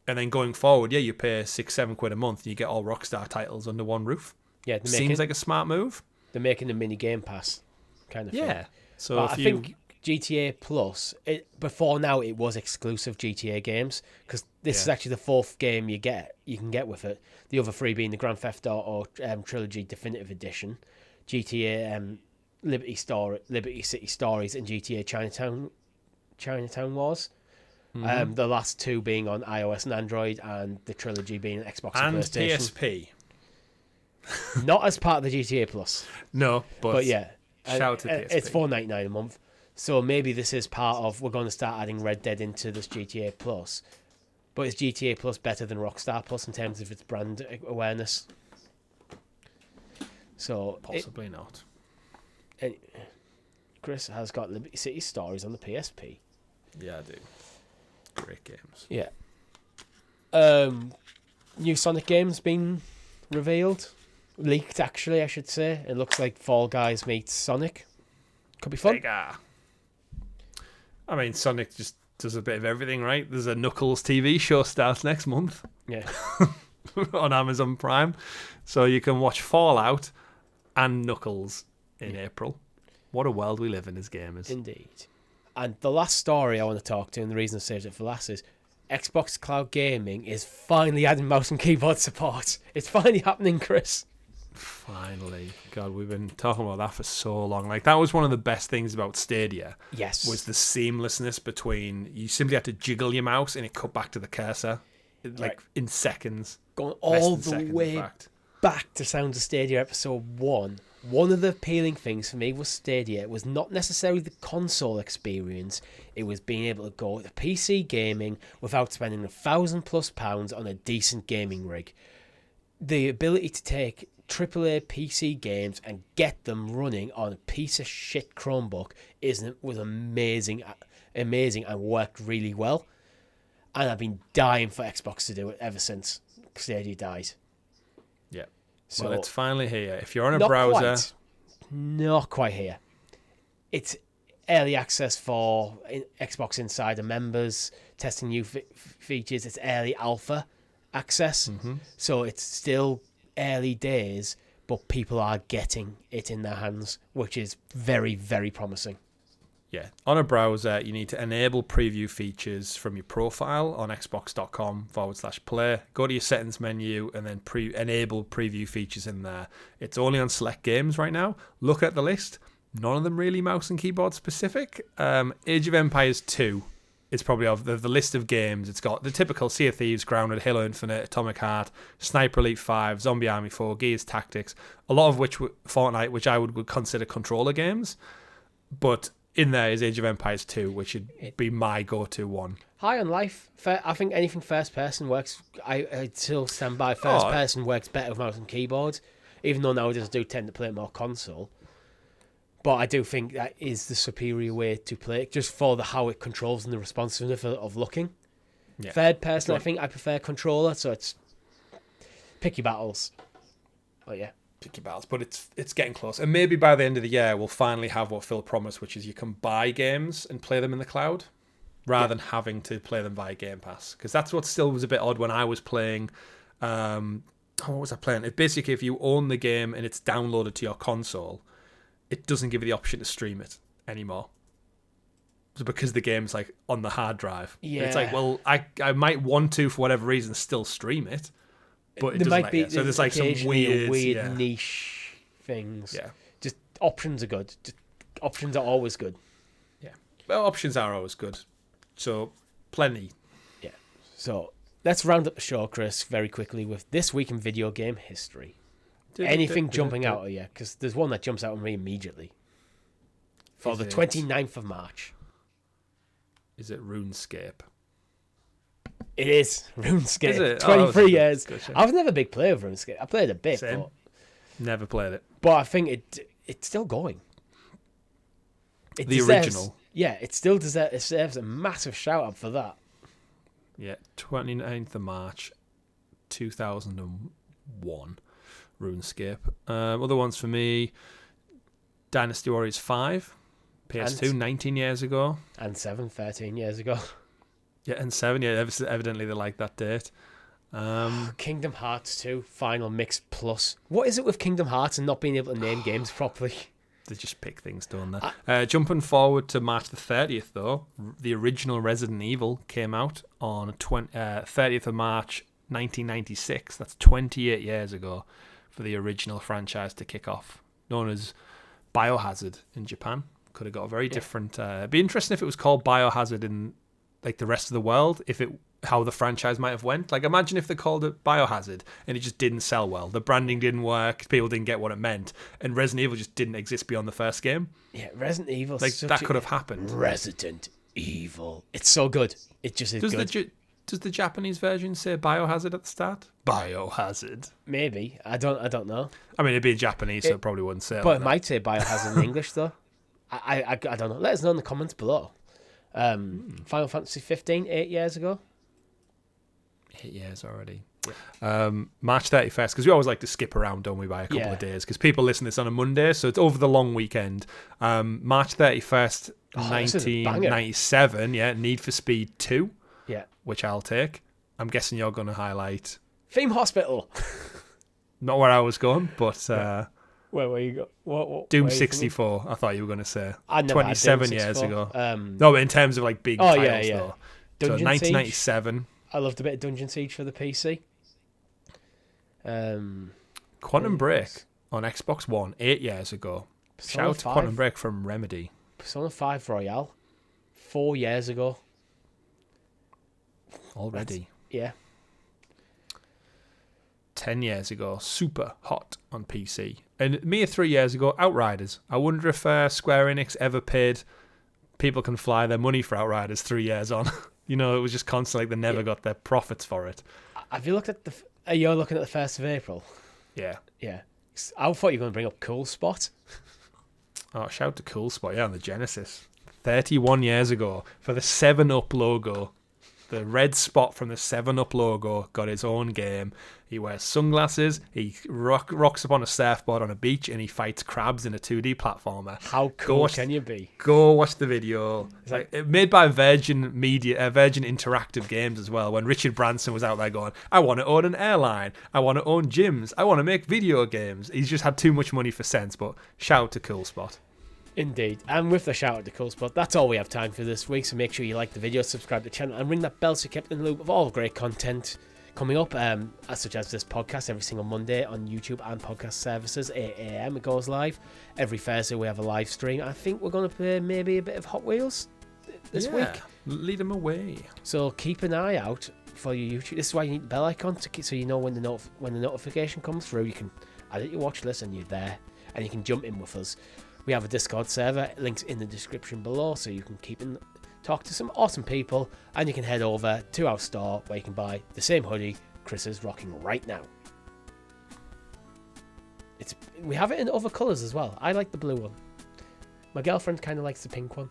And then going forward, you pay £6-7 a month and you get all Rockstar titles under one roof. Yeah, seems like a smart move. They're making a mini Game Pass kind of thing. Yeah. So I think GTA Plus, before now it was exclusive GTA games, because this is actually the fourth game you can get with it. The other three being the Grand Theft Auto Trilogy Definitive Edition, GTA Liberty City Stories, and GTA Chinatown Wars. The last two being on iOS and Android, and the trilogy being Xbox and PlayStation. PSP. Not as part of the GTA Plus. No, but yeah. Shout to PSP. It's $4.99 a month. So maybe this is part of, we're going to start adding Red Dead into this GTA Plus. But is GTA Plus better than Rockstar Plus in terms of its brand awareness? So possibly not. Chris has got Liberty City Stories on the PSP. Yeah, I do. Great games. Yeah. New Sonic games been revealed. Leaked, actually, I should say. It looks like Fall Guys meets Sonic. Could be fun. I mean, Sonic just does a bit of everything, right? There's a Knuckles TV show starts next month. Yeah. On Amazon Prime. So you can watch Fallout and Knuckles in April. What a world we live in as gamers. Indeed. And the last story I want to talk to, and the reason I saved it for last, is Xbox Cloud Gaming is finally adding mouse and keyboard support. It's finally happening, Chris. Finally. God, we've been talking about that for so long. Like, that was one of the best things about Stadia. Yes. Was the seamlessness between, you simply had to jiggle your mouse and it cut back to the cursor, like, in seconds. Going all the way back to Sounds of Stadia episode 1. One of the appealing things for me was Stadia. It was not necessarily the console experience. It was being able to go to PC gaming without spending £1,000+ on a decent gaming rig. The ability to take AAA PC games and get them running on a piece of shit Chromebook was amazing and worked really well. And I've been dying for Xbox to do it ever since Stadia died. Yeah. So Well, it's finally here. If you're on a not browser... Not quite here. It's early access for Xbox Insider members, testing new features. It's early alpha access. So it's still early days, but people are getting it in their hands, which is very, very promising. Yeah. On a browser, you need to enable preview features from your profile on xbox.com/play. Go to your settings menu and then enable preview features in there. It's only on select games right now. Look at the list. None of them really mouse and keyboard specific. Age of Empires 2 is probably of the list of games. It's got the typical Sea of Thieves, Grounded, Halo Infinite, Atomic Heart, Sniper Elite 5, Zombie Army 4, Gears Tactics, a lot of which Fortnite, which I would consider controller games. But in there is Age of Empires 2, which would be my go-to one. High on life. I think anything first person works. I still stand by first person works better with mouse and keyboard, even though nowadays I do tend to play more console. But I do think that is the superior way to play it, just for how it controls and the responsiveness of looking. Yeah. Third person, I think I prefer controller, so it's pick your battles. But yeah. Pick your battles, but it's getting close. And maybe by the end of the year, we'll finally have what Phil promised, which is you can buy games and play them in the cloud, rather than having to play them via Game Pass. Because that's what still was a bit odd when I was playing... what was I playing? Basically, if you own the game and it's downloaded to your console, it doesn't give you the option to stream it anymore. So because the game's like on the hard drive. Yeah. And it's like, well, I might want to, for whatever reason, still stream it, but it doesn't let you. So there's like some weird niche things. Yeah. Just options are good. Options are always good. Yeah. Well, options are always good. So plenty. Yeah. So let's round up the show, Chris, very quickly with This Week in Video Game History. Anything jumping out at you? Because there's one that jumps out at me immediately. For the 29th of March. Is it RuneScape? It is RuneScape. Is it? 23 years. I was never a big player of RuneScape. I played a bit. Same. But never played it. But I think it's still going. Original. Yeah, it still deserves a massive shout out for that. Yeah, 29th of March, 2001. RuneScape. Other ones for me, Dynasty Warriors 5, PS2, 19 years ago. And 7, 13 years ago. Yeah, and 7, yeah, evidently they like that date. Kingdom Hearts 2, Final Mix Plus. What is it with Kingdom Hearts and not being able to name games properly? They just pick things, don't they? Jumping forward to March the 30th, though, the original Resident Evil came out on 30th of March, 1996. That's 28 years ago. For the original franchise to kick off, known as Biohazard in Japan. Could have got a very different... it'd be interesting if it was called Biohazard in like the rest of the world, how the franchise might have went. Like, imagine if they called it Biohazard and it just didn't sell well. The branding didn't work, people didn't get what it meant, and Resident Evil just didn't exist beyond the first game. Yeah, Resident Evil... Like, that could have happened. Resident Evil. It's so good. It just is good. Does the Japanese version say Biohazard at the start? Biohazard. Maybe. I don't know. I mean, it'd be in Japanese, so it probably wouldn't say it. But it might say Biohazard in English, though. I don't know. Let us know in the comments below. Final Fantasy 15, 8 years ago. 8 years already. Yeah. March 31st, because we always like to skip around, don't we, by a couple of days, because people listen to this on a Monday, so it's over the long weekend. March 31st, 1997, Need for Speed 2. Yeah. Which I'll take. I'm guessing you're going to highlight... Theme Hospital. Not where I was going, but... where were you go? What Doom 64, I thought you were going to say. I never 27 years ago. No, but in terms of like big titles, though. Dungeon so 1997. Siege. I loved a bit of Dungeon Siege for the PC. Quantum Break on Xbox One 8 years ago. Persona Shout 5. Quantum Break from Remedy. Persona 5 Royale 4 years ago. Already. Yeah. 10 years ago, Super Hot on PC. And mere 3 years ago, Outriders. I wonder if Square Enix ever paid People Can Fly their money for Outriders 3 years on. You know, it was just constantly like they never got their profits for it. Have you looked at you're looking at the 1st of April? Yeah. Yeah. I thought you were going to bring up Cool Spot. Oh, shout to Cool Spot, on the Genesis. 31 years ago for the 7-Up logo. The red spot from the 7-Up logo got his own game. He wears sunglasses, he rocks up on a surfboard on a beach, and he fights crabs in a 2D platformer. How cool can you be? Go watch the video. It's like made by Virgin Media, Virgin Interactive Games as well. When Richard Branson was out there going, I want to own an airline, I want to own gyms, I want to make video games. He's just had too much money for sense, but shout out to Cool Spot. Indeed. And with the shout out to Cool Spot, that's all we have time for this week. So make sure you like the video, subscribe to the channel, and ring that bell so you're kept in the loop of all the great content coming up, such as this podcast every single Monday on YouTube and podcast services. 8 a.m. it goes live. Every Thursday we have a live stream. I think we're going to play maybe a bit of Hot Wheels this week. Lead them away. So keep an eye out for your YouTube. This is why you need the bell icon so you know when the notification comes through. You can add it to your watch list and you're there, and you can jump in with us. We have a Discord server, links in the description below, so you can talk to some awesome people, and you can head over to our store where you can buy the same hoodie Chris is rocking right now. We have it in other colours as well. I like the blue one. My girlfriend kind of likes the pink one.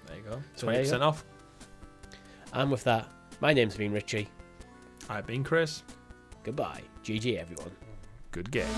There you go. So 20% off. And with that, my name's been Richie. I've been Chris. Goodbye. GG everyone. Good game.